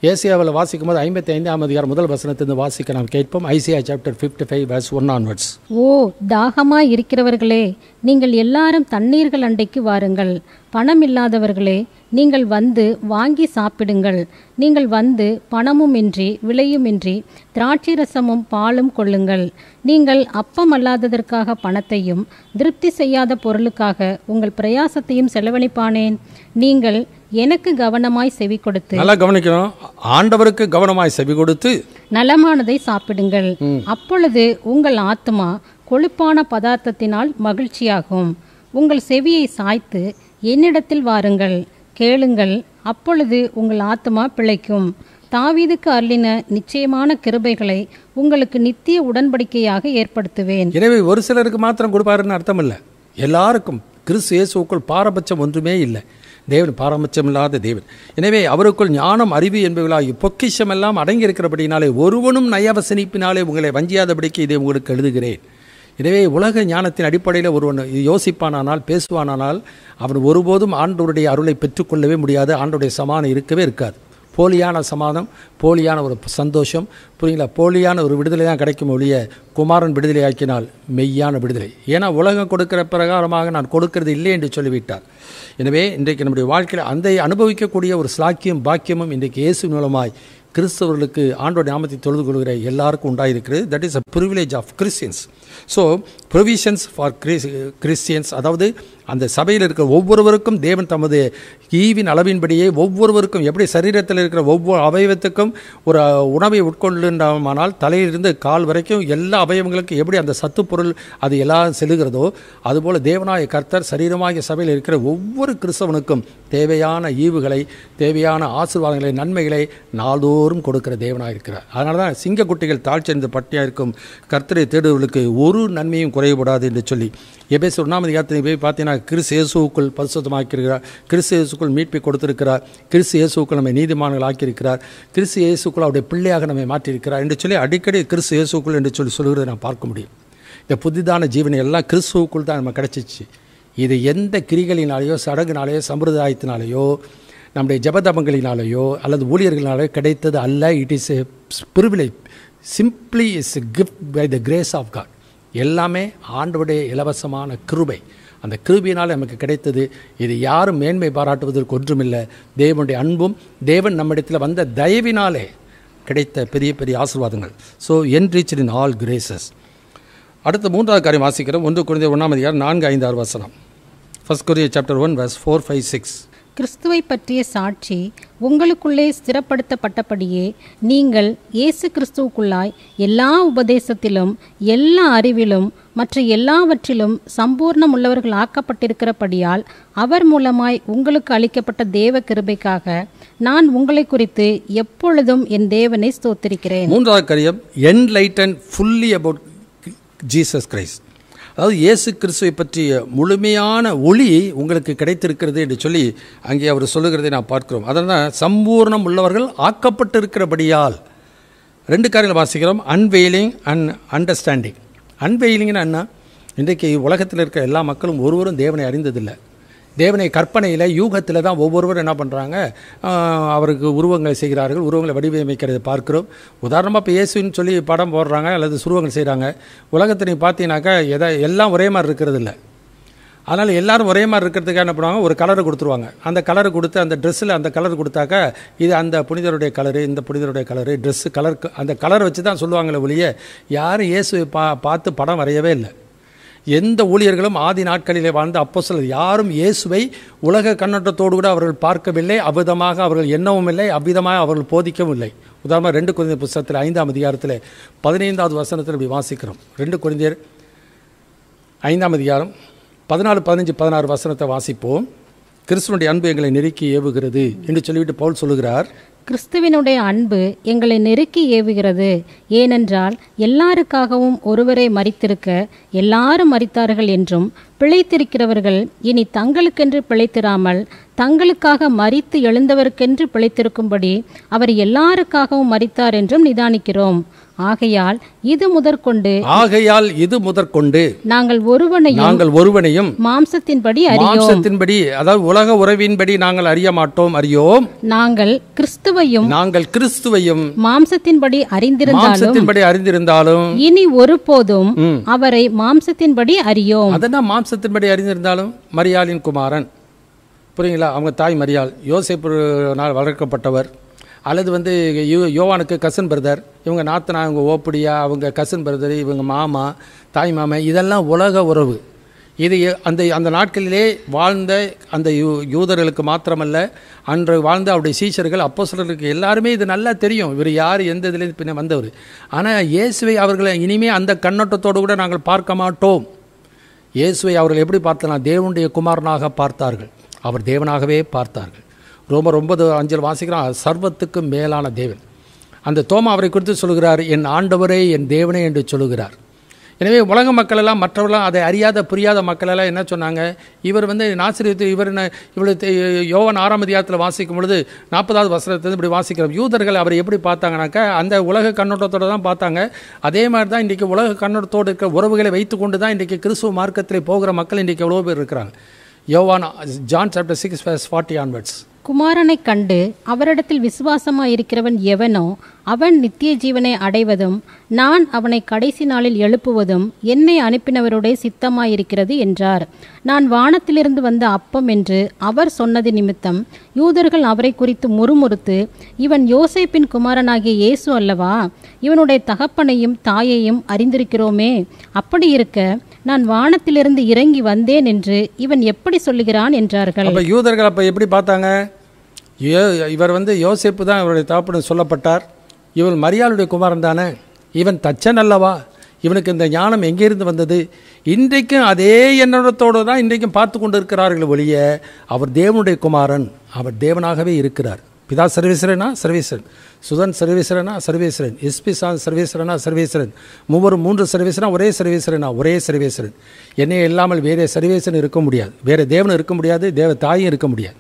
ஏசியாவில் வாசிக்கும் போது 55ஆம் அதிகாரம் முதல் வசனத்திலிருந்து வாசிக்க நாம் கேட்போம். Isaiah chapter 55 verse 1 onwards. ஓ தாகமாய் இருக்கிறவர்களே, நீங்கள் எல்லாரும் தண்ணீர்கள் அண்டைக்கு வாருங்கள். பணம் இல்லாதவர்களே, நீங்கள் வந்து வாங்கி சாப்பிடுங்கள். நீங்கள் வந்து பணமுமின்றி விலையுமின்றி திராட்சை ரசமும் பாலும் கொள்ளுங்கள். நீங்கள் அப்பம் அல்லாததற்காக பணத்தையும் திருப்தி செய்யாத பொருளுக்காக உங்கள் பிரயாசத்தையும் செலவழிப்பானேன். நீங்கள் எனக்கு கவனமாய் செவி கொடுத்து, நல்லா கவனிக்கணும், ஆண்டவருக்கு கவனமாய் செவி கொடுத்து நலமானதை சாப்பிடுங்கள். அப்பொழுது உங்கள் ஆத்மா கொழுப்பான பதார்த்தத்தினால் மகிழ்ச்சியாகும். உங்கள் செவியை சாய்த்து என்னிடத்தில் வாருங்கள், கேளுங்கள், அப்பொழுது உங்கள் ஆத்மா பிழைக்கும். தாவீதுக்கு அருளின நிச்சயமான கிருபைகளை உங்களுக்கு நித்திய உடன்படிக்கையாக ஏற்படுத்துவேன். எனவே ஒரு சிலருக்கு மாத்திரம் கொடுப்பாருன்னு அர்த்தம் இல்லை, எல்லாருக்கும். கிறிஸ்து இயேசுக்குள் பாரபட்சம் ஒன்றுமே இல்லை. தேவன் பாரபட்சம் இல்லாத தேவன். எனவே அவருக்குள் ஞானம் அறிவு என்பவர்களாகி பொக்கிஷம் எல்லாம் அடங்கி இருக்கிறபடினாலே ஒருவனும் நயவசனிப்பினாலே உங்களை வஞ்சியாதபடிக்கு இதை உங்களுக்கு எழுதுகிறேன். எனவே உலக ஞானத்தின் அடிப்படையில் ஒருவன் யோசிப்பானானால் பேசுவானானால் அவன் ஒருபோதும் ஆண்டவருடைய அருளை பெற்றுக்கொள்ளவே முடியாது. ஆண்டவருடைய சமாதானம் இருக்கவே இருக்காது. போலியான சமாதானம், போலியான ஒரு சந்தோஷம், புரியுங்களா, போலியான ஒரு விடுதலை தான் கிடைக்கும் ஒழிய குமாரன் விடுதலை ஆக்கினால் மெய்யான விடுதலை. ஏன்னா உலகம் கொடுக்கிற பிரகாரமாக நான் கொடுக்கிறது இல்லை என்று சொல்லிவிட்டார். எனவே இன்றைக்கு நம்முடைய வாழ்க்கையில் அந்த அனுபவிக்கக்கூடிய ஒரு ஸ்லாக்கியம் பாக்கியமும் இன்றைக்கு இயேசு மூலமாய் கிறிஸ்தவர்களுக்கு ஆண்டோட நாமத்தை தொழுது கொள்கிற எல்லாருக்கும் உண்டாயிருக்கிறது. That is a privilege of Christians. So provisions for Christians, அதாவது அந்த சபையில் இருக்கிற ஒவ்வொருவருக்கும் தேவன் தமது ஈவின் அளவின்படியே ஒவ்வொருவருக்கும் எப்படி சரீரத்தில் இருக்கிற ஒவ்வொரு அவயவத்துக்கும் ஒரு உணவை உட்கொள்ளுமானால் தலையிலிருந்து கால் வரைக்கும் எல்லா அவயவங்களுக்கும் எப்படி அந்த சத்து பொருள் அது எல்லாம் செல்லுகிறதோ அதுபோல் தேவனாய கர்த்தர் சரீரமாகிய சபையில் இருக்கிற ஒவ்வொரு கிறிஸ்தவனுக்கும் தேவையான ஈவுகளை, தேவையான ஆசீர்வாதங்களை, நன்மைகளை நாள்தோறும் கொடுக்கிற தேவனாக இருக்கிறார். அதனால தான் சிங்கக்குட்டிகள் தாழ்ச்செறிந்து பட்டியாக இருக்கும் கர்த்தரை தேடுவர்களுக்கு ஒரு நன்மையும் குறைபடாது என்று சொல்லி எபேசியர் 1ஆம் அதிகாரத்தில் போய் பார்த்தீங்கன்னா கிறிஸ்து இயேசுவுக்குள் பரிசுத்தமாக்கியிருக்கிறார், கிறிஸ்து இயேசுக்குள் மீட்பை கொடுத்திருக்கிறார், கிறிஸ்து இயேசுக்குள் நம்மை நீதிமான்கள் ஆக்கியிருக்கிறார், கிறிஸ்து இயேசுக்குள் அவருடைய பிள்ளையாக நம்மை மாற்றியிருக்கிறார் என்று சொல்லி அடிக்கடி கிறிஸ்து இயேசுக்குள் என்று சொல்லி சொல்கிறதை நான் பார்க்க முடியும். இந்த புதிதான ஜீவனை எல்லாம் கிறிஸ்துவுக்குள் தான் நம்ம கிடைச்சிச்சு. இது எந்த கிரிகளினாலேயோ சடங்குனாலேயோ சம்பிரதாயத்தினாலேயோ நம்முடைய ஜபதபங்களினாலேயோ அல்லது ஊழியர்களினாலேயோ கிடைத்தது அல்ல. It is a privilege, simply is a gift by the grace of God. எல்லாமே ஆண்டவருடைய இலவசமான கிருபை. அந்த கிருபையினால் நமக்கு கிடைத்தது. இது யாரும் மேன்மை பாராட்டுவதற்கு ஒன்றுமில்லை. தேவனுடைய அன்பும் தேவன் நம்மிடத்தில் வந்த தயவினாலே கிடைத்த பெரிய பெரிய ஆசீர்வாதங்கள். So enriched in all Graces. அடுத்த 3வது காரியம் வாசிக்கிறோம். 1 கொரிந்தியர் 1ஆம் அதிகாரம் 4-5 வசனம். 1 Corinthians chapter 1 verse 4, 5, 6. கிறிஸ்துவை பற்றிய சாட்சி உங்களுக்குள்ளே ஸ்திரப்படுத்தப்பட்டபடியே நீங்கள் இயேசு கிறிஸ்துவுக்குள்ளாய் எல்லா உபதேசத்திலும் எல்லா அறிவிலும் மற்ற எல்லாவற்றிலும் சம்பூர்ணம் உள்ளவர்கள் ஆக்கப்பட்டிருக்கிறபடியால் அவர் மூலமாய் உங்களுக்கு அளிக்கப்பட்ட தேவ கிருபைக்காக நான் உங்களை குறித்து எப்பொழுதும் என் தேவனை ஸ்தோத்திரிக்கிறேன். 3வது காரியம், enlightened fully about Jesus Christ. அதாவது இயேசு கிறிஸ்துவை பற்றிய முழுமையான ஒளி உங்களுக்கு கிடைத்திருக்கிறது என்று சொல்லி அங்கே அவர் சொல்லுகிறதை நாம் பார்க்கிறோம். அதனால் சம்பூர்ணம் உள்ளவர்கள் ஆக்கப்பட்டிருக்கிறபடியால் 2 காரியங்கள் வாசிக்கிறோம். Unveiling and understanding. அன்வெயிலிங்னா என்ன? இன்றைக்கு உலகத்தில் இருக்கிற எல்லா மக்களும் ஒருவரும் தேவனை அறிந்ததில்லை. தேவனை கற்பனையில் யூகத்தில் தான் ஒவ்வொருவரும் என்ன பண்ணுறாங்க, அவருக்கு உருவங்களை செய்கிறார்கள், உருவங்களை வடிவமைக்கிறதை பார்க்கிறோம். உதாரணமாக இப்போ இயேசுன்னு சொல்லி படம் போடுறாங்க அல்லது சுருவங்கள் செய்கிறாங்க. உலகத்தில் பார்த்தீங்கன்னாக்கா எல்லாம் ஒரே மாதிரி இருக்கிறது இல்லை. அதனால் எல்லோரும் ஒரே மாதிரி இருக்கிறதுக்காக என்ன பண்ணுவாங்க, ஒரு கலரை கொடுத்துருவாங்க. அந்த கலரை கொடுத்து அந்த ட்ரெஸ்ஸில் அந்த கலர் கொடுத்தாக்கா இது அந்த புனிதருடைய கலரு, இந்த புனிதருடைய கலரு, ட்ரெஸ்ஸு கலர், அந்த கலரை வச்சு தான் சொல்லுவாங்களே ஒழிய யாரும் இயேசுவை பார்த்து படம் வரையவே இல்லை. எந்த ஊழியர்களும் ஆதி நாட்களிலே வாழ்ந்த அப்போஸ்தலர் யாரும் இயேசுவை உலக கண்ணோட்டத்தோடு கூட அவர்கள் பார்க்கவில்லை, அவ்விதமாக அவர்கள் எண்ணவும் இல்லை, அவ்விதமாக அவர்கள் போதிக்கவும் இல்லை. உதாரணமாக 2 கொரிந்தியர் புத்தகத்தில் 5ஆம் அதிகாரத்தில் 15வது வசனத்தில் இப்படி வாசிக்கிறோம். 2 கொரிந்தியர் 5ஆம் அதிகாரம் 14, 15, 16 வசனத்தை வாசிப்போம். கிறிஸ்துவனுடைய அன்பு எங்களை நெருக்கி ஏவுகிறது என்று சொல்லிவிட்டு பவுல் சொல்லுகிறார், கிறிஸ்துவினுடைய அன்பு எங்களை நெருக்கி ஏவுகிறது. ஏனென்றால் எல்லாருக்காகவும் ஒருவரே மரித்திருக்க எல்லாரும் மரித்தார்கள் என்றும், பிழைத்திருக்கிறவர்கள் இனி தங்களுக்கென்று பிழைத்திராமல் தங்களுக்காக மரித்து எழுந்தவருக்கென்று பிழைத்திருக்கும்படி அவர் எல்லாருக்காகவும் மரித்தார் என்றும் நிதானிக்கிறோம். ஆகையால் இது முதற்கொண்டு நாங்கள் ஒருவனையும் மாம்சத்தின்படி அதாவது உலக உறவின்படி நாங்கள் அறியோம். நாங்கள் கிறிஸ்துவையும் மாம்சத்தின்படி அறிந்திருந்தாலும் இனி ஒருபோதும் அவரை மாம்சத்தின்படி அறியோம். அதனால் மாம்சத்தின்படி அறிந்திருந்தாலும் மரியாளின் குமாரன், புரியுங்களா? அவங்க தாய் மரியாள் யோசேப்பினால் வளர்க்கப்பட்டவர், அல்லது யோவானுக்கு கசன் பிரதர், இவங்க நாத்தனா, இவங்க ஓப்படியா, அவங்க கசன் பிரதர், இவங்க மாமா, தாய் மாமா, இதெல்லாம் உலக உறவு. இது அந்த நாட்களிலே வாழ்ந்த அந்த யூதர்களுக்கு மாத்திரமல்ல, அன்று வாழ்ந்த அவருடைய சீஷர்கள் அப்போஸ்தலருக்கு எல்லாருமே இது நல்லா தெரியும், இவர் யார், எந்த இதுலேருந்து பின்ன வந்தவர். ஆனால் இயேசுவை அவர்களை இனிமேல் அந்த கண்ணோட்டத்தோடு கூட நாங்கள் பார்க்க மாட்டோம். இயேசுவை அவர்கள் எப்படி பார்த்தனா? தேவனுடைய குமாரனாக பார்த்தார்கள், அவர் தேவனாகவே பார்த்தார்கள். ரோமர் 9:5 வாசிக்கிறான், சர்வத்துக்கு மேலான தேவன். அந்த தோமா அவரை குறித்து சொல்கிறார், என் ஆண்டவரே என் தேவனே என்று சொல்லுகிறார். எனவே உலக மக்கள் எல்லாம், மற்றவர்களாம் அதை அறியாத புரியாத மக்கள் எல்லாம் என்ன சொன்னாங்க? இவர் நாசரேத்து, இவ்வளவு யோவான் 6ஆம் அதிகாரத்தில் வாசிக்கும் பொழுது 40வது வசனத்தில் இப்படி வாசிக்கிறோம். யூதர்கள் அவரை எப்படி பார்த்தாங்கனாக்கா அந்த உலக கண்ணோட்டத்தோடு தான் பார்த்தாங்க. அதே மாதிரி தான் இன்றைக்கி உலக கண்ணோட்டத்தோடு இருக்கிற உறவுகளை வைத்துக்கொண்டு தான் இன்றைக்கி கிறிஸ்துவ மார்க்கத்தில் போகிற மக்கள் இன்றைக்கி எவ்வளோ பேர் இருக்கிறாங்க. John chapter 6:40 onwards. குமாரனை கண்டு அவரிடத்தில் விசுவாசமாயிருக்கிறவன் எவனோ அவன் நித்திய ஜீவனை அடைவதும் நான் அவனை கடைசி நாளில் எழுப்புவதும் என்னை அனுப்பினவருடைய சித்தமாயிருக்கிறது என்றார். நான் வானத்திலிருந்து வந்த அப்பம் என்று அவர் சொன்னது நிமித்தம் யூதர்கள் அவரை குறித்து முறுமுறுத்து, இவன் யோசேப்பின் குமாரனாகிய இயேசு அல்லவா? இவனுடைய தகப்பனையும் தாயையும் அறிந்திருக்கிறோமே. அப்படி இருக்க நான் வானத்திலிருந்து இறங்கி வந்தேன் என்று இவன் எப்படி சொல்லுகிறான் என்றார்கள். யூதர்கள் அப்ப எப்படி பார்த்தாங்க? இவர் யோசேப்பு தான் இவருடைய தகப்பன் சொல்லப்பட்டார், இவன் மரியாளுடைய குமாரன் தானே, இவன் தச்சன் அல்லவா, இவனுக்கு இந்த ஞானம் எங்கேருந்து வந்தது? இன்றைக்கும் அதே எண்ணத்தோடு தான் இன்றைக்கும் பார்த்து கொண்டு இருக்கிறார்கள் ஒழிய, அவர் தேவனுடைய குமாரன், அவர் தேவனாகவே இருக்கிறார். பிதா சர்வேஸ்வரனா சர்வேஸ்வரன், சுதன் சர்வேஸ்வரனா சர்வேஸ்வரன், எஸ்பி சர்வேஸ்வரனா சர்வேஸ்வரன், மூவரும் 3 சர்வேஸ்வரனா ஒரே சர்வேஸ்வரனா ஒரே சர்வேஸ்வரன். என்னை இல்லாமல் வேறே சர்வேஸ்வரன் இருக்க முடியாது, வேறு தேவனும் இருக்க முடியாது, தேவ தாயும் இருக்க முடியாது,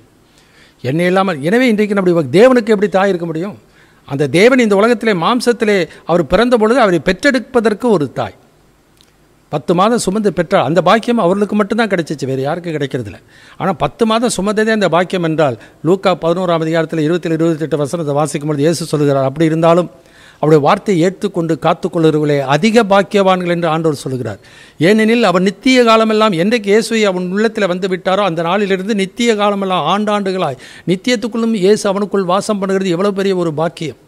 என்னை இல்லாமல். எனவே இன்றைக்கு நம்முடைய தேவனுக்கு எப்படி தாய் இருக்க முடியும்? அந்த தேவன் இந்த உலகத்திலே மாம்சத்திலே அவர் பிறந்த பொழுது அவரை பெற்றெடுப்பதற்கு ஒரு தாய் 10 மாதம் சுமந்து பெற்றார். அந்த பாக்கியம் அவர்களுக்கு மட்டும்தான் கிடைச்சிச்சு, வேறு யாருக்கும் கிடைக்கிறதில்ல. ஆனால் 10 மாதம் சுமந்ததே அந்த பாக்கியம் என்றால், லூக்கா 11ஆம் அதிகாரத்தில் 27-28 வசனத்தை வாசிக்கும்போது இயேசு சொல்லுகிறார், அப்படி இருந்தாலும் அவருடைய வார்த்தையை ஏற்றுக்கொண்டு காத்துக்கொள்கிறவர்களே அதிக பாக்கியவான்கள் என்று ஆண்டவர் சொல்கிறார். ஏனெனில் அவர் நித்திய காலமெல்லாம், என்றைக்கு இயேசுவை அவன் உள்ளத்தில் வந்து விட்டாரோ அந்த நாளிலிருந்து நித்திய காலமெல்லாம் ஆண்டாண்டுகளாய் நித்தியத்துக்குள்ளும் இயேசு அவனுக்குள் வாசம் பண்ணுகிறது எவ்வளோ பெரிய ஒரு பாக்கியம்.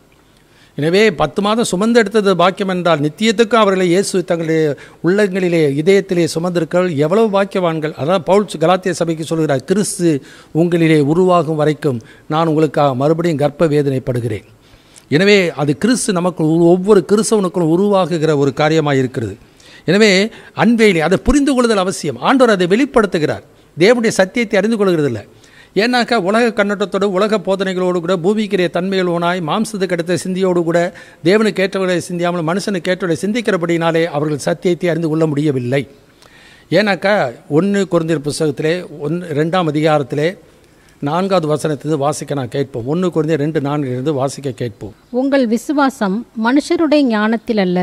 எனவே 10 மாதம் சுமந்து எடுத்தது பாக்கியம் என்றால், நித்தியத்துக்கும் அவர்களை இயேசு தங்களுடைய உள்ளங்களிலே இதயத்திலே சுமந்திருக்கிறார்கள், எவ்வளவு பாக்கியவான்கள். அதான் பவுல் கலாத்திய சபைக்கு சொல்கிறார், கிறிஸ்து உங்களிலே உருவாகும் வரைக்கும் நான் உங்களுக்காக மறுபடியும் கர்ப்ப வேதனைப்படுகிறேன். எனவே அது கிறிஸ்து நமக்கு ஒவ்வொரு கிறிஸ்தவனுக்கும் உருவாகுகிற ஒரு காரியமாக இருக்கிறது. எனவே அன்பையிலே அதை புரிந்து கொள்ளுதல் அவசியம். ஆண்டவர் அதை வெளிப்படுத்துகிறார், தேவனுடைய சத்தியத்தை அறிந்து கொள்கிறதில்லை. ஏன்னாக்கா உலக கண்ணோட்டத்தோடு உலக போதனைகளோடு கூட பூமிக்கிற தன்மைகளோனாய் மாம்சத்துக்கு அடுத்த சிந்தியோடு கூட தேவனுக்கு ஏற்றவர்களை சிந்தியாமல் மனுஷனுக்கு ஏற்றவர்களை சிந்திக்கிறபடினாலே அவர்கள் சத்தியத்தை அறிந்து கொள்ள முடியவில்லை. ஏன்னாக்கா 1 கொரிந்தியர் புத்தகத்திலே 2ஆம் அதிகாரத்திலே 4வது வசனத்திலிருந்து வாசிக்க நான் கேட்போம். 1 கொரிந்தியர் 2:4 வாசிக்க கேட்போம். உங்கள் விசுவாசம் மனுஷருடைய ஞானத்தில் அல்ல,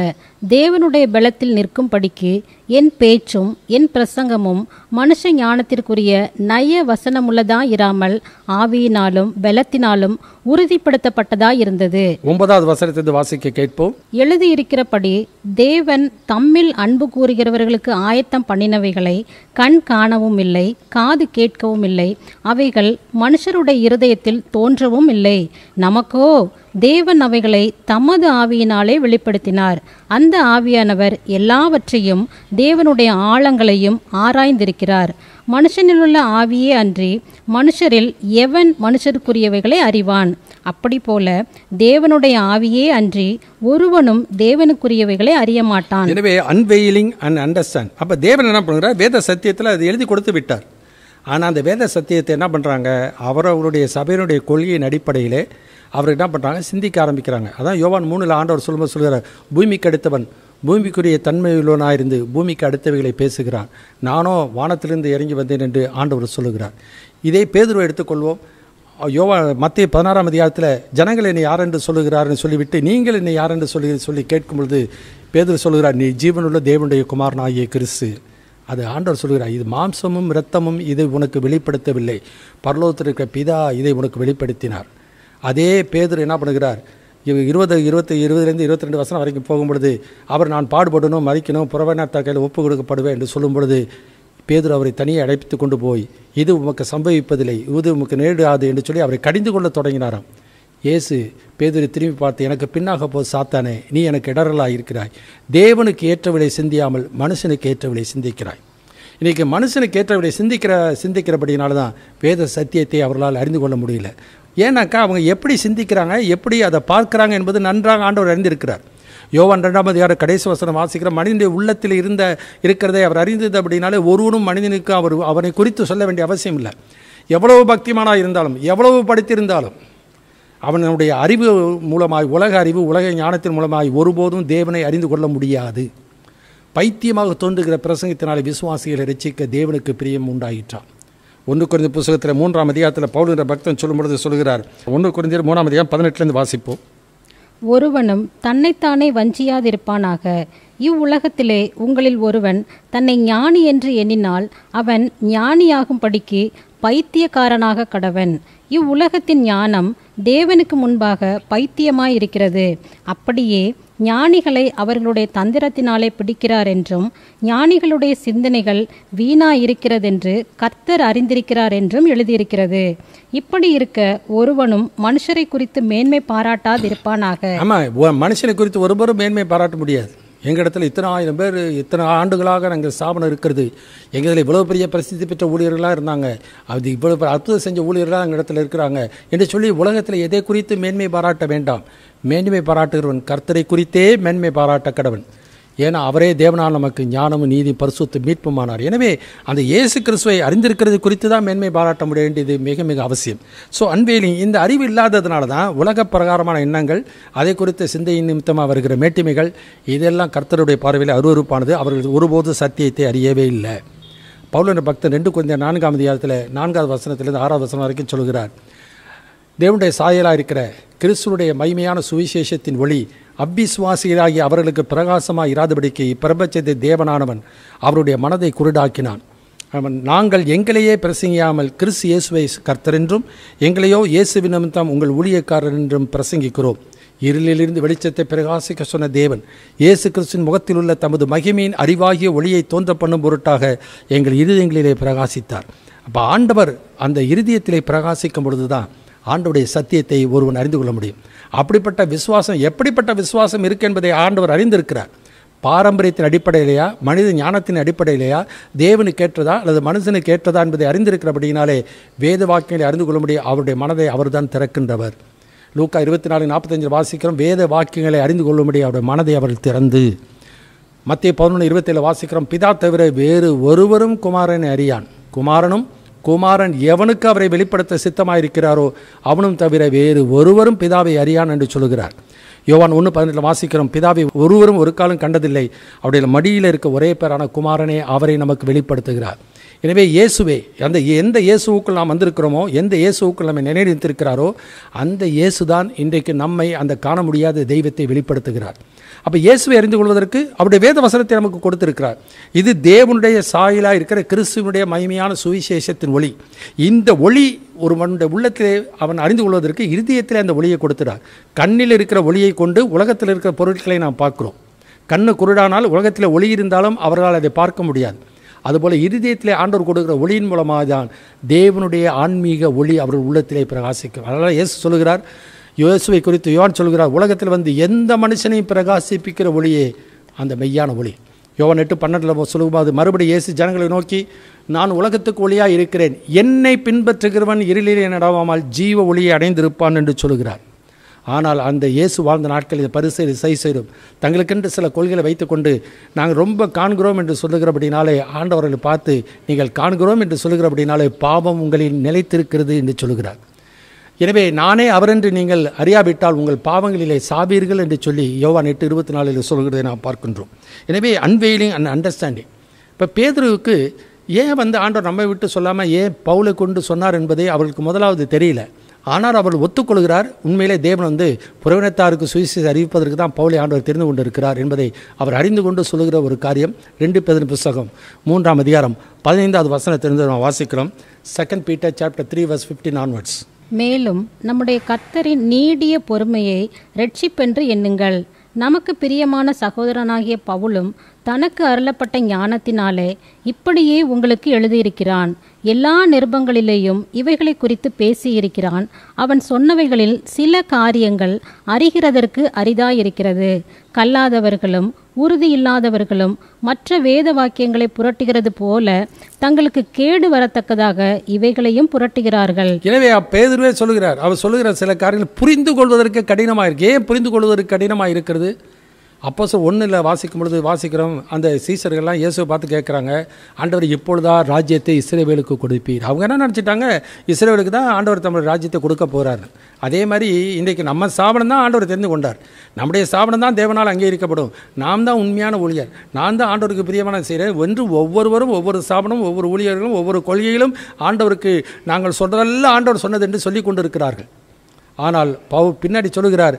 தேவனுடைய பலத்தில் நிற்கும்படிக்கு என் பேச்சும் என் பிரசங்கமும் மனுஷ ஞானத்திற்குரிய நய வசனமுள்ளதா இராமல் ஆவியினாலும் பலத்தினாலும் உறுதிப்படுத்தப்பட்டதா இருந்தது. 9வது வசனத்திலிருந்து வாசிக்க கேட்போம். எழுதியிருக்கிறபடி தேவன் தம்மில் அன்பு கூறுகிறவர்களுக்கு ஆயத்தம் பண்ணினவைகளை கண் காணவும் இல்லை, காது கேட்கவும் இல்லை, அவைகள் மனுஷருடைய இருதயத்தில் தோன்றவும் இல்லை. நமக்கோ தேவன் அவைகளை தமது ஆவியினாலே வெளிப்படுத்தினார். அந்த ஆவியானவர் எல்லாவற்றையும் தேவனுடைய ஆழங்களையும் ஆராய்ந்திருக்கிறார். மனுஷனிலுள்ள ஆவியே அன்றி மனுஷரில் எவன் மனுஷருக்குரியவைகளை அறிவான்? அப்படி போல தேவனுடைய ஆவியே அன்றி ஒருவனும் தேவனுக்குரியவைகளை அறிய மாட்டான். எனவே அன்வெயிலிங் அண்ட் அண்டர்ஸ்டாண்ட். அப்போ தேவன் என்ன பண்ணுறார்? வேத சத்தியத்தில் அது எழுதி கொடுத்து விட்டார். ஆனால் அந்த வேத சத்தியத்தை என்ன பண்ணுறாங்க? அவருடைய சபையினுடைய கொள்கையின் அடிப்படையிலே அவர் என்ன பண்ணுறாங்க? சிந்திக்க ஆரம்பிக்கிறாங்க. அதான் யோவான் 3 ஆண்டவர் சொல்லும்போது சொல்கிறார், பூமிக்கு அடுத்தவன் பூமிக்குரிய தன்மையுள்ளவனாயிருந்து பூமிக்கு அடுத்தவைகளை பேசுகிறான், நானோ வானத்திலிருந்து இறங்கி வந்தேன் என்று ஆண்டவர் சொல்லுகிறார். இதே பேதுருவை எடுத்துக்கொள்வோம். மத்திய 16ஆம் அதிகாரத்தில் ஜனங்கள் என்னை யார் என்று சொல்லுகிறார்னு சொல்லிவிட்டு நீங்கள் என்னை யார் என்று சொல்லி கேட்கும் பொழுது பேதுரு சொல்லுகிறார், நீ ஜீவனுள்ள தேவனுடைய குமாரனாகிய கிறிஸ்து. அது ஆண்டவர் சொல்கிறார், இது மாம்சமும் இரத்தமும் இதை உனக்கு வெளிப்படுத்தவில்லை, பரலோகத்தில் இருக்கிற பிதா இதை உனக்கு வெளிப்படுத்தினார். அதே பேதுரு என்ன பண்ணுகிறார்? 20-22 வசனம் வரைக்கும் போகும்பொழுது அவர் நான் பாடுபடணும், மறிக்கணும், புறவனாத்தார் கையில் ஒப்பு கொடுக்கப்படுவேன் என்று சொல்லும் பொழுது பேதுரு அவரை தனியே அழைத்து கொண்டு போய் இது உமக்கு சம்பவிப்பதில்லை, இது உமக்கு நேரிடாது என்று சொல்லி அவரை கடிந்து கொள்ள தொடங்கினாராம். இயேசு பேதுரு திரும்பி பார்த்து, எனக்கு பின்னாக போ சாத்தானே, நீ எனக்கு இடரலாக இருக்கிறாய், தேவனுக்கு ஏற்றவிலை சிந்தியாமல் மனுஷனுக்கு ஏற்றவிலை சிந்திக்கிறாய். இன்றைக்கி மனுஷனுக்கு ஏற்றவிலை சிந்திக்கிறபடினால தான் வேத சத்தியத்தை அவர்களால் அறிந்து கொள்ள முடியல. ஏன்னாக்கா அவங்க எப்படி சிந்திக்கிறாங்க, எப்படி அதை பார்க்குறாங்க என்பது நன்றாக ஆண்டவர் அறிந்திருக்கிறார். யோவான் 2ஆம் அதிகாரம் கடைசி வசனம் வாசிக்கிற, மனிதனுடைய உள்ளத்தில் இருக்கிறதை அவர் அறிந்தது அப்படின்னாலே ஒருவனும் மனிதனுக்கு அவனை குறித்து சொல்ல வேண்டிய அவசியம் இல்லை. எவ்வளவு பக்திமானாக இருந்தாலும், எவ்வளவு படித்திருந்தாலும், அவனுடைய அறிவு மூலமாய், உலக அறிவு, உலக ஞானத்தின் மூலமாய் ஒருபோதும் தேவனை அறிந்து கொள்ள முடியாது. பைத்தியமாக தோன்றுகிற பிரசங்கத்தினாலே விசுவாசிகளை ரட்சிக்க தேவனுக்கு பிரியம் உண்டாயிற்றான். 1 கொரிந்தியர் புத்தகத்தில் 3ஆம் அதிகாரத்தில் பவுல் என்ற பக்தன் சொல்லும் பொழுது சொல்கிறார், 1 கொரிந்தியர் 3ஆம் அதிகாரம் 18 வாசிப்போம். ஒருவனும் தன்னைத்தானே வஞ்சியாதிருப்பானாக. இவ்வுலகத்திலே உங்களில் ஒருவன் தன்னை ஞானி என்று எண்ணினால் அவன் ஞானியாகும்படிக்கு பைத்தியக்காரனாக கடவன். இவ்வுலகத்தின் ஞானம் தேவனுக்கு முன்பாக பைத்தியமாயிருக்கிறது. அப்படியே ஞானிகளை அவர்களுடைய தந்திரத்தினாலே பிடிக்கிறார் என்றும் ஞானிகளுடைய சிந்தனைகள் வீணாயிருக்கிறதென்று கர்த்தர் அறிந்திருக்கிறார் என்றும் எழுதியிருக்கிறது. இப்படி இருக்க ஒருவனும் மனுஷரை குறித்து மேன்மை பாராட்டாதிருப்பானாக. ஆமாம், மனுஷனை குறித்து ஒருவரும் மேன்மை பாராட்ட முடியாது. எங்கள் இடத்துல இத்தனை 1000 பேர் இத்தனை ஆண்டுகளாக நாங்கள் ஸ்தாபனம் இருக்கிறது, எங்கள் இதில் இவ்வளோ பெரிய பிரசித்தி பெற்ற ஊழியர்களாக இருந்தாங்க, அது இவ்வளோ அற்புதம் செஞ்ச ஊழியர்களாக எங்கள் இடத்துல இருக்கிறாங்க என்று சொல்லி உலகத்தில் எதை குறித்து மேன்மை பாராட்ட வேண்டாம். மேன்மை பாராட்டுகிறவன் கர்த்தரை குறித்தே மேன்மை பாராட்ட கடவன். ஏன்னா அவரே தேவனால் நமக்கு ஞானமும் நீதி பரிசுத்த மீட்புமானார். எனவே அந்த இயேசு கிறிஸ்துவை அறிந்திருக்கிறது குறித்து தான் மேன்மை பாராட்ட முடிய வேண்டியது மிக மிக அவசியம். ஸோ அன்வெயிலிங், இந்த அறிவு இல்லாததுனால தான் உலக பிரகாரமான எண்ணங்கள், அதை குறித்த சிந்தையின் நிமித்தமாக வருகிற மேட்டிமைகள், இதெல்லாம் கர்த்தருடைய பார்வையில் அருவருப்பானது. அவர்கள் ஒருபோது சத்தியத்தை அறியவே இல்லை. பவுல் என்ற பக்தன் 2 கொரிந்தியர் 4ஆம் அதிகாரத்தில் 4வது வசனத்திலிருந்து 6வது வசனம் வரைக்கும் சொல்கிறார், தேவனுடைய சாயலாக இருக்கிற கிறிஸ்துவுடைய மகிமையான சுவிசேஷத்தின் ஒளி அவ்விசுவாசிகளாகி அவர்களுக்கு பிரகாசமாக இராதபடிக்கு இப்பிரபஞ்சத்தை தேவனானவன் அவருடைய மனதை குருடாக்கினான். நாங்கள் எங்களையே பிரசங்கியாமல் கிறிஸ்து இயேசுவை கர்த்தர் என்றும் எங்களையோ இயேசுவின் நிமித்தம் உங்கள் ஊழியக்காரர் என்றும் பிரசங்கிக்கிறோம். இருளிலிருந்து வெளிச்சத்தை பிரகாசிக்க சொன்ன தேவன் இயேசு கிறிஸ்துவின் முகத்தில் உள்ள தமது மகிமையின் அறிவாகிய ஒளியை தோன்ற பண்ணும் பொருட்டாக எங்கள் இருதயங்களிலே பிரகாசித்தார். அப்போ ஆண்டவர் அந்த இருதயத்திலே பிரகாசிக்கும் பொழுது தான் ஆண்டவருடைய சத்தியத்தை ஒருவன் அறிந்து கொள்ள முடியும். அப்படிப்பட்ட விசுவாசம், எப்படிப்பட்ட விசுவாசம் இருக்கு என்பதை ஆண்டவர் அறிந்திருக்கிறார். பாரம்பரியத்தின் அடிப்படையிலையா, மனித ஞானத்தின் அடிப்படையிலையா, தேவனுக்கு ஏற்றதா அல்லது மனுஷனுக்கு ஏற்றதா என்பதை அறிந்திருக்கிறபடியினாலே வேத வாக்கியங்களை அறிந்து கொள்ள முடியும். அவருடைய மனதை அவர் தான் திறக்கின்றவர். லூக்கா 24:45 வாசிக்கிறோம், வேத வாக்கியங்களை அறிந்து கொள்ளும்படி அவருடைய மனதை அவர் திறந்து. மத்திய 11:27 வாசிக்கிறோம், பிதா தவிர வேறு ஒருவரும் குமாரனை அறியான், குமாரன் எவனுக்கு அவரை வெளிப்படுத்த சித்தமாயிருக்கிறாரோ அவனும் தவிர வேறு ஒருவரும் பிதாவை அறியான் என்று சொல்கிறார். யோவான் 1:18 வாசிக்கிறோம், பிதாவை ஒருவரும் ஒரு காலம் கண்டதில்லை, அவருடைய மடியில் இருக்க ஒரே பேரான குமாரனே அவரை நமக்கு வெளிப்படுத்துகிறார். எனவே இயேசுவே, எந்த இயேசுவுக்குள் நாம் வந்திருக்கிறோமோ, எந்த இயேசுவுக்குள் நம்மை நினைத்திருக்கிறாரோ அந்த இயேசுதான் இன்றைக்கு நம்மை அந்த காண முடியாத தெய்வத்தை வெளிப்படுத்துகிறார். அப்போ இயேசுவை அறிந்து கொள்வதற்கு அவருடைய வேத வசனத்தை நமக்கு கொடுத்திருக்கிறார். இது தேவனுடைய சாயலாக இருக்கிற கிறிஸ்துவனுடைய மகிமையான சுவிசேஷத்தின் ஒளி. இந்த ஒளி ஒருவனுடைய உள்ளத்திலே அவன் அறிந்து கொள்வதற்கு இருதயத்திலே அந்த ஒளியை கொடுத்துறார். கண்ணில் இருக்கிற ஒளியை கொண்டு உலகத்தில் இருக்கிற பொருட்களை நாம் பார்க்கிறோம். கண்ணு குருடானால் உலகத்தில் ஒளி இருந்தாலும் அவர்களால் அதை பார்க்க முடியாது. அதுபோல் இருதயத்திலே ஆண்டவர் கொடுக்கிற ஒளியின் மூலமாக தான் தேவனுடைய ஆன்மீக ஒளி அவர்கள் உள்ளத்திலே பிரகாசிக்கும். அதனால் இயேசு சொல்கிறார், இயேசுவை குறித்து யோவான் சொல்கிறார், உலகத்தில் வந்து எந்த மனுஷனையும் பிரகாசிப்பிக்கிற ஒளியே அந்த மெய்யான ஒளி. யோவான் 8:12 சொல்லும்போது மறுபடியும் இயேசு ஜனங்களை நோக்கி, நான் உலகத்துக்கு ஒளியாக இருக்கிறேன், என்னை பின்பற்றுகிறவன் இருளிலே நடவாமல் ஜீவ ஒளியை அடைந்திருப்பான் என்று சொல்கிறார். ஆனால் அந்த இயேசு வாழ்ந்த நாட்களில் பரிசேயர் சைசேரும் தங்களுக்கென்று சில கொள்கைகளை வைத்துக்கொண்டு நாங்கள் ரொம்ப காண்கிறோம் என்று சொல்லுகிறபடினாலே ஆண்டவர்களை பார்த்து, நீங்கள் காண்கிறோம் என்று சொல்லுகிறபடினாலே பாவம் உங்களில் நிலைத்திருக்கிறது என்று சொல்கிறார். எனவே நானே அவரென்று நீங்கள் அறியாவிட்டால் உங்கள் பாவங்களிலே சாவீர்கள் என்று சொல்லி யோவான் 8:24 சொல்கிறதை நாம் பார்க்கின்றோம். எனவே அன்வெயிலிங் அண்ட் அண்டர்ஸ்டாண்டிங். இப்போ பேதுருவுக்கு ஏன் வந்து ஆண்டவர் நம்மை விட்டு சொல்லாமல் ஏன் பவுலை கொண்டு சொன்னார் என்பதை அவர்களுக்கு முதலாவது தெரியல. ஆனால் அவர் ஒத்துக்கொள்கிறார், உண்மையிலே தேவன் வந்து புறவினத்தாருக்கு சுவிசேஷம் அறிவிப்பதற்கு தான் பவுலை ஆண்டவர் தெரிந்து கொண்டிருக்கிறார் என்பதை அவர் அறிந்து கொண்டு சொல்லுகிற ஒரு காரியம் 2 பேதுரு புத்தகம் 3ஆம் அதிகாரம் 15வது வசனத்திலிருந்து நாம் வாசிக்கிறோம். 2 Peter chapter 3 verse 15 onwards. மேலும் நம்முடைய கர்த்தரின் நீடிய பொறுமையை இரட்சிப்பென்று எண்ணுங்கள். நமக்கு பிரியமான சகோதரனாகிய பவுலும் தனக்கு அருளப்பட்ட ஞானத்தினாலே இப்படியே உங்களுக்கு எழுதியிருக்கிறான். எல்லா நிருபங்களிலேயும் இவைகளை குறித்து பேசியிருக்கிறான். அவன் சொன்னவைகளில் சில காரியங்கள் அறிகிறதற்கு அரிதாயிருக்கிறது. கல்லாதவர்களும் உறுதியில்லாதவர்களும் மற்ற வேத வாக்கியங்களை புரட்டுகிறது போல தங்களுக்கு கேடு வரத்தக்கதாக இவைகளையும் புரட்டுகிறார்கள். எனவே பேதுருவே சொல்லுகிறார், அவர் சொல்லுகிற சில காரியங்கள் புரிந்து கொள்வதற்கு கடினமாக இருக்கு. ஏன் புரிந்து கொள்வதற்கு கடினமாக இருக்கிறது? அப்போஸ்தலர் 1 வாசிக்கும் பொழுது வாசிக்கிறோம், அந்த சீசர்கள்லாம் இயேசுவை பார்த்து கேட்குறாங்க, ஆண்டவர் இப்பொழுதா ராஜ்யத்தை இஸ்ரவேலுக்கு கொடுப்பீர். அவங்க என்ன நினச்சிட்டாங்க, இஸ்ரவேலுக்கு தான் ஆண்டவர் தமிழ் ராஜ்யத்தை கொடுக்க போகிறார். அதே மாதிரி இன்றைக்கு நம்ம ஸ்தாபனம் தான் ஆண்டவர் தெரிந்து கொண்டார். நம்முடைய ஸ்தாபனம் தான் தேவனால் அங்கீகரிக்கப்படும். நாம் தான் உண்மையான ஊழியர், நான் தான் ஆண்டவருக்கு பிரியமான செய்கிறேன் என்று ஒவ்வொருவரும் ஒவ்வொரு ஸ்தாபனமும் ஒவ்வொரு ஊழியர்களும் ஒவ்வொரு கொள்கையிலும் ஆண்டவருக்கு நாங்கள் சொல்றதெல்லாம் ஆண்டவர் சொன்னது என்று சொல்லி கொண்டிருக்கிறார்கள். ஆனால் பின்னாடி சொல்லுகிறார்,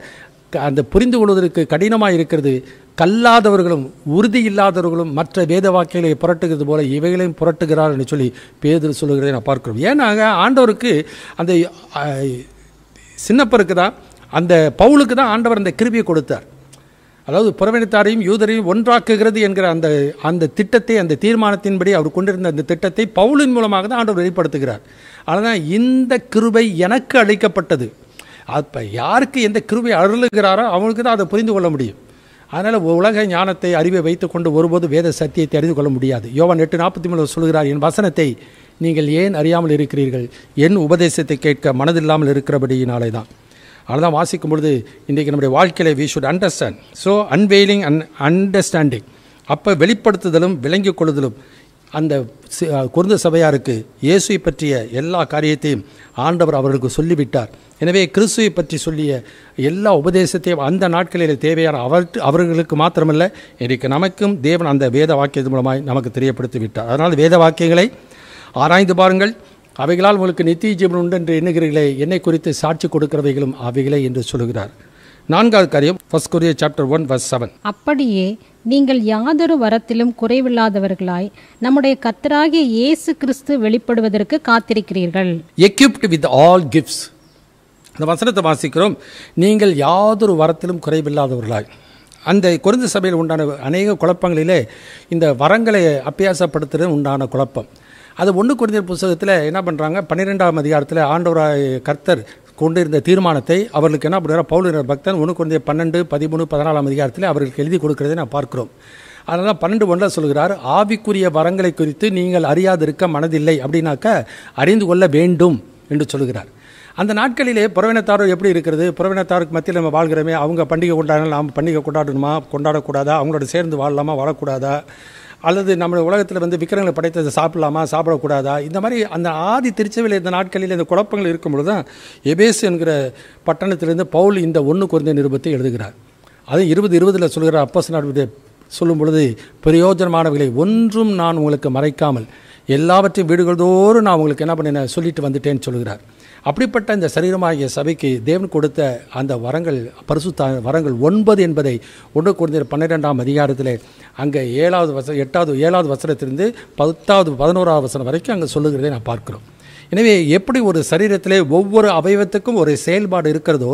அந்த புரிந்து கொள்வதற்கு கடினமாக இருக்கிறது. கல்லாதவர்களும் உறுதி இல்லாதவர்களும் மற்ற வேத வாக்கியங்களை புரட்டுகிறது போல இவைகளையும் புரட்டுகிறார் என்று சொல்லி பேதுரு சொல்லுகிறதை நான் பார்க்கிறோம். ஏன்னா ஆண்டவருக்கு அந்த சின்னப்பருக்கு தான், அந்த பவுலுக்கு தான் ஆண்டவர் அந்த கிருபையை கொடுத்தார். அதாவது புறவினத்தாரையும் யூதரையும் ஒன்றாக்குகிறது என்கிற அந்த திட்டத்தை, அந்த தீர்மானத்தின்படி அவர் கொண்டிருந்த அந்த திட்டத்தை பவுலின் மூலமாக தான் ஆண்டவர் வெளிப்படுத்துகிறார். அதனால் இந்த கிருபை எனக்கு அளிக்கப்பட்டது. அப்போ யாருக்கு எந்த கிருபை அருளுகிறாரோ அவங்களுக்கு தான் அதை புரிந்து கொள்ள முடியும். அதனால் உலக ஞானத்தை அறிவை வைத்துக்கொண்டு ஒருபோது வேத சத்தியத்தை அறிந்து கொள்ள முடியாது. யோவான் 8:43 சொல்கிறார், என் வசனத்தை நீங்கள் ஏன் அறியாமல் இருக்கிறீர்கள், என் உபதேசத்தை கேட்க மனதில்லாமல் இருக்கிறபடியினாலே தான். அதெல்லாம் வாசிக்கும் பொழுது இன்றைக்கு நம்முடைய வாழ்க்கையில் we should understand. So unveiling and understanding. அப்போ வெளிப்படுத்துதலும் விளங்கிக் கொள்ளுதலும். அந்த கொரிந்து சபையாருக்கு இயேசுவை பற்றிய எல்லா காரியத்தையும் ஆண்டவர் அவர்களுக்கு சொல்லிவிட்டார். எனவே கிறிஸ்துவை பற்றி சொல்லிய எல்லா உபதேசத்தையும் அந்த நாட்களில் தேவையான அவர்களுக்கு மாத்திரமல்ல, இன்றைக்கு நமக்கும் தேவன் அந்த வேத வாக்கியத்தின் மூலமாய் நமக்கு தெரியப்படுத்தி விட்டார். அதனால் வேத வாக்கியங்களை ஆராய்ந்து பாருங்கள், அவைகளால் உங்களுக்கு நித்திய ஜீவன் உண்டு என்று எண்ணுகிறீர்களே, என்னை குறித்து சாட்சி கொடுக்கிறவைகளும் அவைகளே என்று சொல்கிறார். 4வது காரியம் 1 Corinthians chapter 1 verse 7. அப்படியே நீங்கள் யாதொரு வரத்திலும் குறைவில்லாதவர்களாய் நம்முடைய கர்த்தராகிய இயேசு கிறிஸ்து வெளிப்படுவதற்கு காத்திருக்கிறீர்கள். Equipped with all gifts. அந்த வசனத்தை வாசிக்கிறோம், நீங்கள் யாதொரு வரத்திலும் குறைவில்லாதவர்களாய். அந்த கொரிந்து சபையில் உண்டான அநேக குழப்பங்களிலே இந்த வரங்களை அபியாசப்படுத்துறது உண்டான குழப்பம். அது 1 கொரிந்தியர் புத்தகத்தில் என்ன பண்ணுறாங்க, 12ஆம் அதிகாரத்தில் ஆண்டவராய் கர்த்தர் கொண்டிருந்த தீர்மானத்தை அவர்களுக்கு என்ன பண்ணுறாங்க, பவுல் பக்தன் 1 கொரிந்தியர் 12, 13, 14ஆம் அதிகாரத்தில் அவர்களுக்கு எழுதி கொடுக்கிறதை நான் பார்க்கிறோம். அதனால் 12:1 சொல்கிறார், ஆவிக்குரிய வரங்களை குறித்து நீங்கள் அறியாதிருக்க மனதில்லை, அப்படின்னாக்க அறிந்து கொள்ள வேண்டும் என்று சொல்கிறார். அந்த நாட்களிலே புறவினத்தாரோடு எப்படி இருக்கிறது, புறவினத்தாருக்கு மத்தியில் நம்ம வாழ்கிறோமே, அவங்க பண்டிகை கொண்டாடினால் நாம் பண்டிகை கொண்டாடணுமா கொண்டாடக்கூடாதா, அவங்களோட சேர்ந்து வாழலாமா வாழக்கூடாதா, அல்லது நம்ம உலகத்தில் வந்து விக்கிரங்களை படைத்ததை சாப்பிடலாமா சாப்பிடக்கூடாதா, இந்த மாதிரி அந்த ஆதி திருச்சபையில் இந்த நாட்களில் இந்த குழப்பங்கள் இருக்கும்பொழுது தான் எபேசு என்கிற பட்டணத்திலிருந்து பவுல் இந்த 1 கொரிந்தியர் நிருபத்தை எழுதுகிறார். அது 20:20 சொல்கிறார், அப்போஸ்தலர் சொல்லும் பொழுது, பிரயோஜனமானவைகளை ஒன்றும் நான் உங்களுக்கு மறைக்காமல் எல்லாவற்றையும் வீடுகளோடு நான் உங்களுக்கு என்ன பண்ணினேன் சொல்லிட்டு வந்துட்டேன்னு சொல்கிறார். அப்படிப்பட்ட இந்த சரீரமாகிய சபைக்கு தேவன் கொடுத்த அந்த வரங்கள், பரிசுத்த வரங்கள் 9 என்பதை 1 கொரிந்தியர் 12ஆம் அதிகாரத்தில் அங்கே 7வது வசனத்திலிருந்து 10வது 11வது வசனம் வரைக்கும் அங்கே சொல்லுகிறதை நான் பார்க்கிறோம். எனவே எப்படி ஒரு சரீரத்திலே ஒவ்வொரு அவயவத்துக்கும் ஒரு செயல்பாடு இருக்கிறதோ,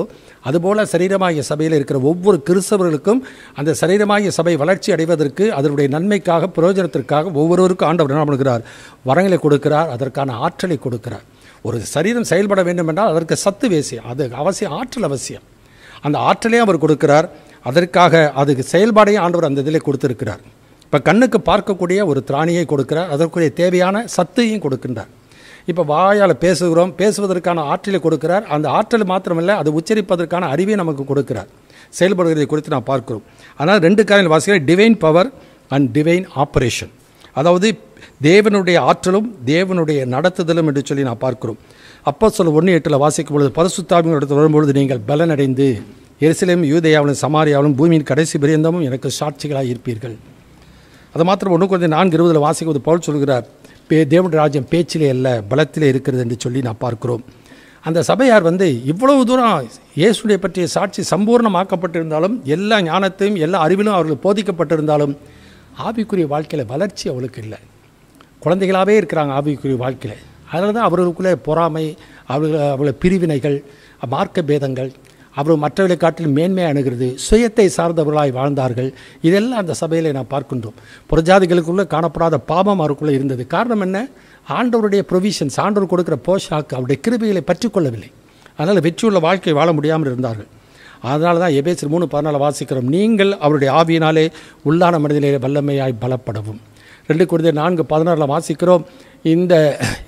அதுபோல் சரீரமாகிய சபையில் இருக்கிற ஒவ்வொரு கிறிஸ்தவர்களுக்கும் அந்த சரீரமாகிய சபை வளர்ச்சி அடைவதற்கு அதனுடைய நன்மைக்காக பிரயோஜனத்திற்காக ஒவ்வொருவருக்கும் ஆண்டவர் என்ன பண்ணுகிறார், வரங்களை கொடுக்கிறார், அதற்கான ஆற்றலை கொடுக்கிறார். ஒரு சரீரம் செயல்பட வேண்டும் என்றால் அதற்கு சத்து அவசியம், அது அவசியம், ஆற்றல் அவசியம். அந்த ஆற்றலையும் அவர் கொடுக்கிறார். அதற்காக அதுக்கு செயல்பாடையும் ஆண்டவர் அந்த இதிலே கொடுத்திருக்கிறார். இப்போ கண்ணுக்கு பார்க்கக்கூடிய ஒரு திராணியை கொடுக்கிறார், அதற்குரிய தேவையான சத்தையும் கொடுக்கின்றார். இப்போ வாயால் பேசுகிறோம், பேசுவதற்கான ஆற்றலை கொடுக்கிறார். அந்த ஆற்றல் மாத்திரமில்லை, அது உச்சரிப்பதற்கான அறிவை நமக்கு கொடுக்கிறார். செயல்படுவதை குறித்து நான் பார்க்கிறோம். அதனால் 2 காரியங்கள் வாசிக்கிறேன், divine power and divine operation. அதாவது தேவனுடைய ஆற்றலும் தேவனுடைய நடத்துதலும் என்று சொல்லி நான் பார்க்கிறோம். அப்போஸ்தலர் 1:8 வாசிக்கும் பொழுது, பரிசுத்தாவின் இடத்தில் வரும்பொழுது நீங்கள் பலனடைந்து எருசலேம், யூதேயாவிலும் சமாரியாவிலும் பூமியின் கடைசி பரியந்தமும் எனக்கு சாட்சிகளாக இருப்பீர்கள். அது மாத்திரம் 1 Corinthians 4:20 வாசிக்கும்போது பவுல் சொல்கிறார், தேவனுடைய ராஜ்யம் பேச்சிலே அல்ல பலத்திலே இருக்கிறது என்று சொல்லி நான் பார்க்கிறோம். அந்த சபையார் இவ்வளவு தூரம் இயேசுவை பற்றிய சாட்சி சம்பூர்ணமாக்கப்பட்டிருந்தாலும், எல்லா ஞானத்தையும் எல்லா அறிவிலும் அவர்கள் போதிக்கப்பட்டிருந்தாலும் ஆவிக்குரிய வாழ்க்கையில் வளர்ச்சி அவளுக்கு இல்லை. குழந்தைகளாகவே இருக்கிறாங்க ஆவிக்குரிய வாழ்க்கையில். அதனால தான் அவர்களுக்குள்ளே பொறாமை, அவர்கள பிரிவினைகள், மார்க்க பேதங்கள், அவர் மற்றவர்களை காட்டிலும் மேன்மையாக அணுகிறது, சுயத்தை சார்ந்தவர்களாய் வாழ்ந்தார்கள். இதெல்லாம் அந்த சபையில் நான் பார்க்கின்றோம். புறஜாதிகளுக்குள்ளே காணப்படாத பாவம் அவருக்குள்ளே இருந்தது. காரணம் என்ன? ஆண்டவருடைய ப்ரொவிஷன்ஸ், ஆண்டவர் கொடுக்குற போஷாக்கு, அவருடைய கிருபைகளை பற்றி கொள்ளவில்லை. அதனால் வெற்றியுள்ள வாழ்க்கை வாழ முடியாமல் இருந்தார்கள். அதனால தான் எபேசியர் 3:14 வாசிக்கிறோம், நீங்கள் அவருடைய ஆவியினாலே உள்ளான மனிதனிலே வல்லமையாய் பலப்படவும். 2 Corinthians 4:16 வாசிக்கிறோம், இந்த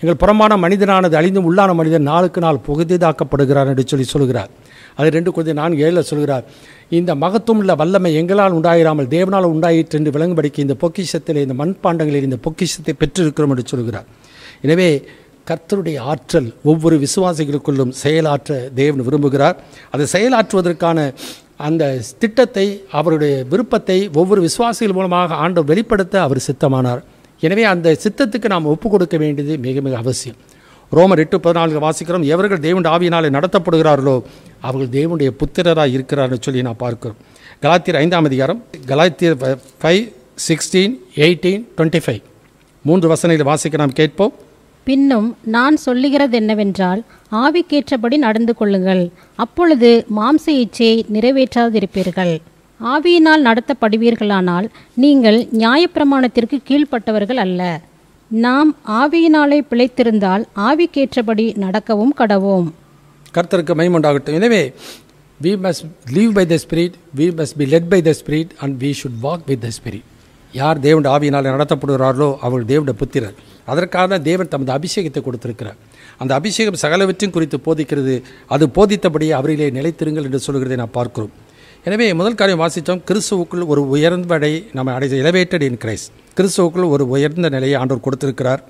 எங்கள் புறமான மனிதனானது அழிந்து உள்ளான மனிதன் நாளுக்கு நாள் புகுதிதாக்கப்படுகிறார் என்று சொல்லி சொல்கிறார். அது 2 Corinthians 4:7 சொல்கிறார், இந்த மகத்துவம் உள்ள வல்லமை எங்களால் உண்டாயிராமல் தேவனால் உண்டாயிற்று என்று விளங்கும்படிக்கு இந்த பொக்கிஷத்தில், இந்த மண்பாண்டங்களில் இந்த பொக்கிஷத்தை பெற்றிருக்கிறோம் என்று சொல்கிறார். எனவே கர்த்தருடைய ஆற்றல் ஒவ்வொரு விசுவாசிகளுக்குள்ளும் செயலாற்ற தேவன் விரும்புகிறார். அதை செயலாற்றுவதற்கான அந்த திட்டத்தை, அவருடைய விருப்பத்தை ஒவ்வொரு விசுவாசிகள் மூலமாக ஆண்டவர் வெளிப்படுத்த அவர் சித்தமானார். எனவே அந்த சித்தத்துக்கு நாம் ஒப்பு கொடுக்க வேண்டியது மிக மிக அவசியம். ரோமர் 8:14 வாசிக்கிறோம், எவர்கள் தேவனுடைய ஆவியினாலே நடத்தப்படுகிறார்களோ அவர்கள் தேவனுடைய புத்திரராக இருக்கிறார்னு சொல்லி நான் பார்க்கிறோம். கலாத்தியர் 5ஆம் அதிகாரம், கலாத்தியர் 5:16, 18, 25 3 வசனங்களை வாசிக்க நாம் கேட்போம். பின்னும் நான் சொல்லுகிறது என்னவென்றால், ஆவிக்கேற்றபடி நடந்து கொள்ளுங்கள், அப்பொழுது மாம்ச இச்சையை நிறைவேற்றாதிருப்பீர்கள். ஆவியினால் நடத்தப்படுவீர்களானால் நீங்கள் நியாயப்பிரமாணத்திற்கு கீழ்ப்பட்டவர்கள் அல்ல. நாம் ஆவியினாலே பிழைத்திருந்தால் ஆவிக்கேற்றபடி நடக்கவும் கடவோம். கர்த்தருக்கு மகிமை உண்டாகட்டும். எனவே we must live by the Spirit, we must be led by the Spirit and we should walk with the Spirit. யார் தேவனுடைய ஆவியினால் நடத்தப்படுகிறார்களோ அவர்கள் தேவனுடைய புத்திரர். அதற்காக தான் தேவன் தமது அபிஷேகத்தை கொடுத்திருக்கிறார். அந்த அபிஷேகம் சகலவற்றையும் குறித்து போதிக்கிறது. அது போதித்தபடியே அவரிலே நிலைத்திருங்கள் என்று சொல்கிறதை நாம் பார்க்கிறோம். எனவே முதல் காரியம் வாசித்தோம், கிறிஸ்துவுக்குள் ஒரு உயர்ந்தடை நம்ம அடைய, எலவேட்டட் இன் கிரைஸ்ட். கிறிஸ்துவுக்குள் ஒரு உயர்ந்த நிலையை ஆண்டவர் கொடுத்திருக்கிறார்.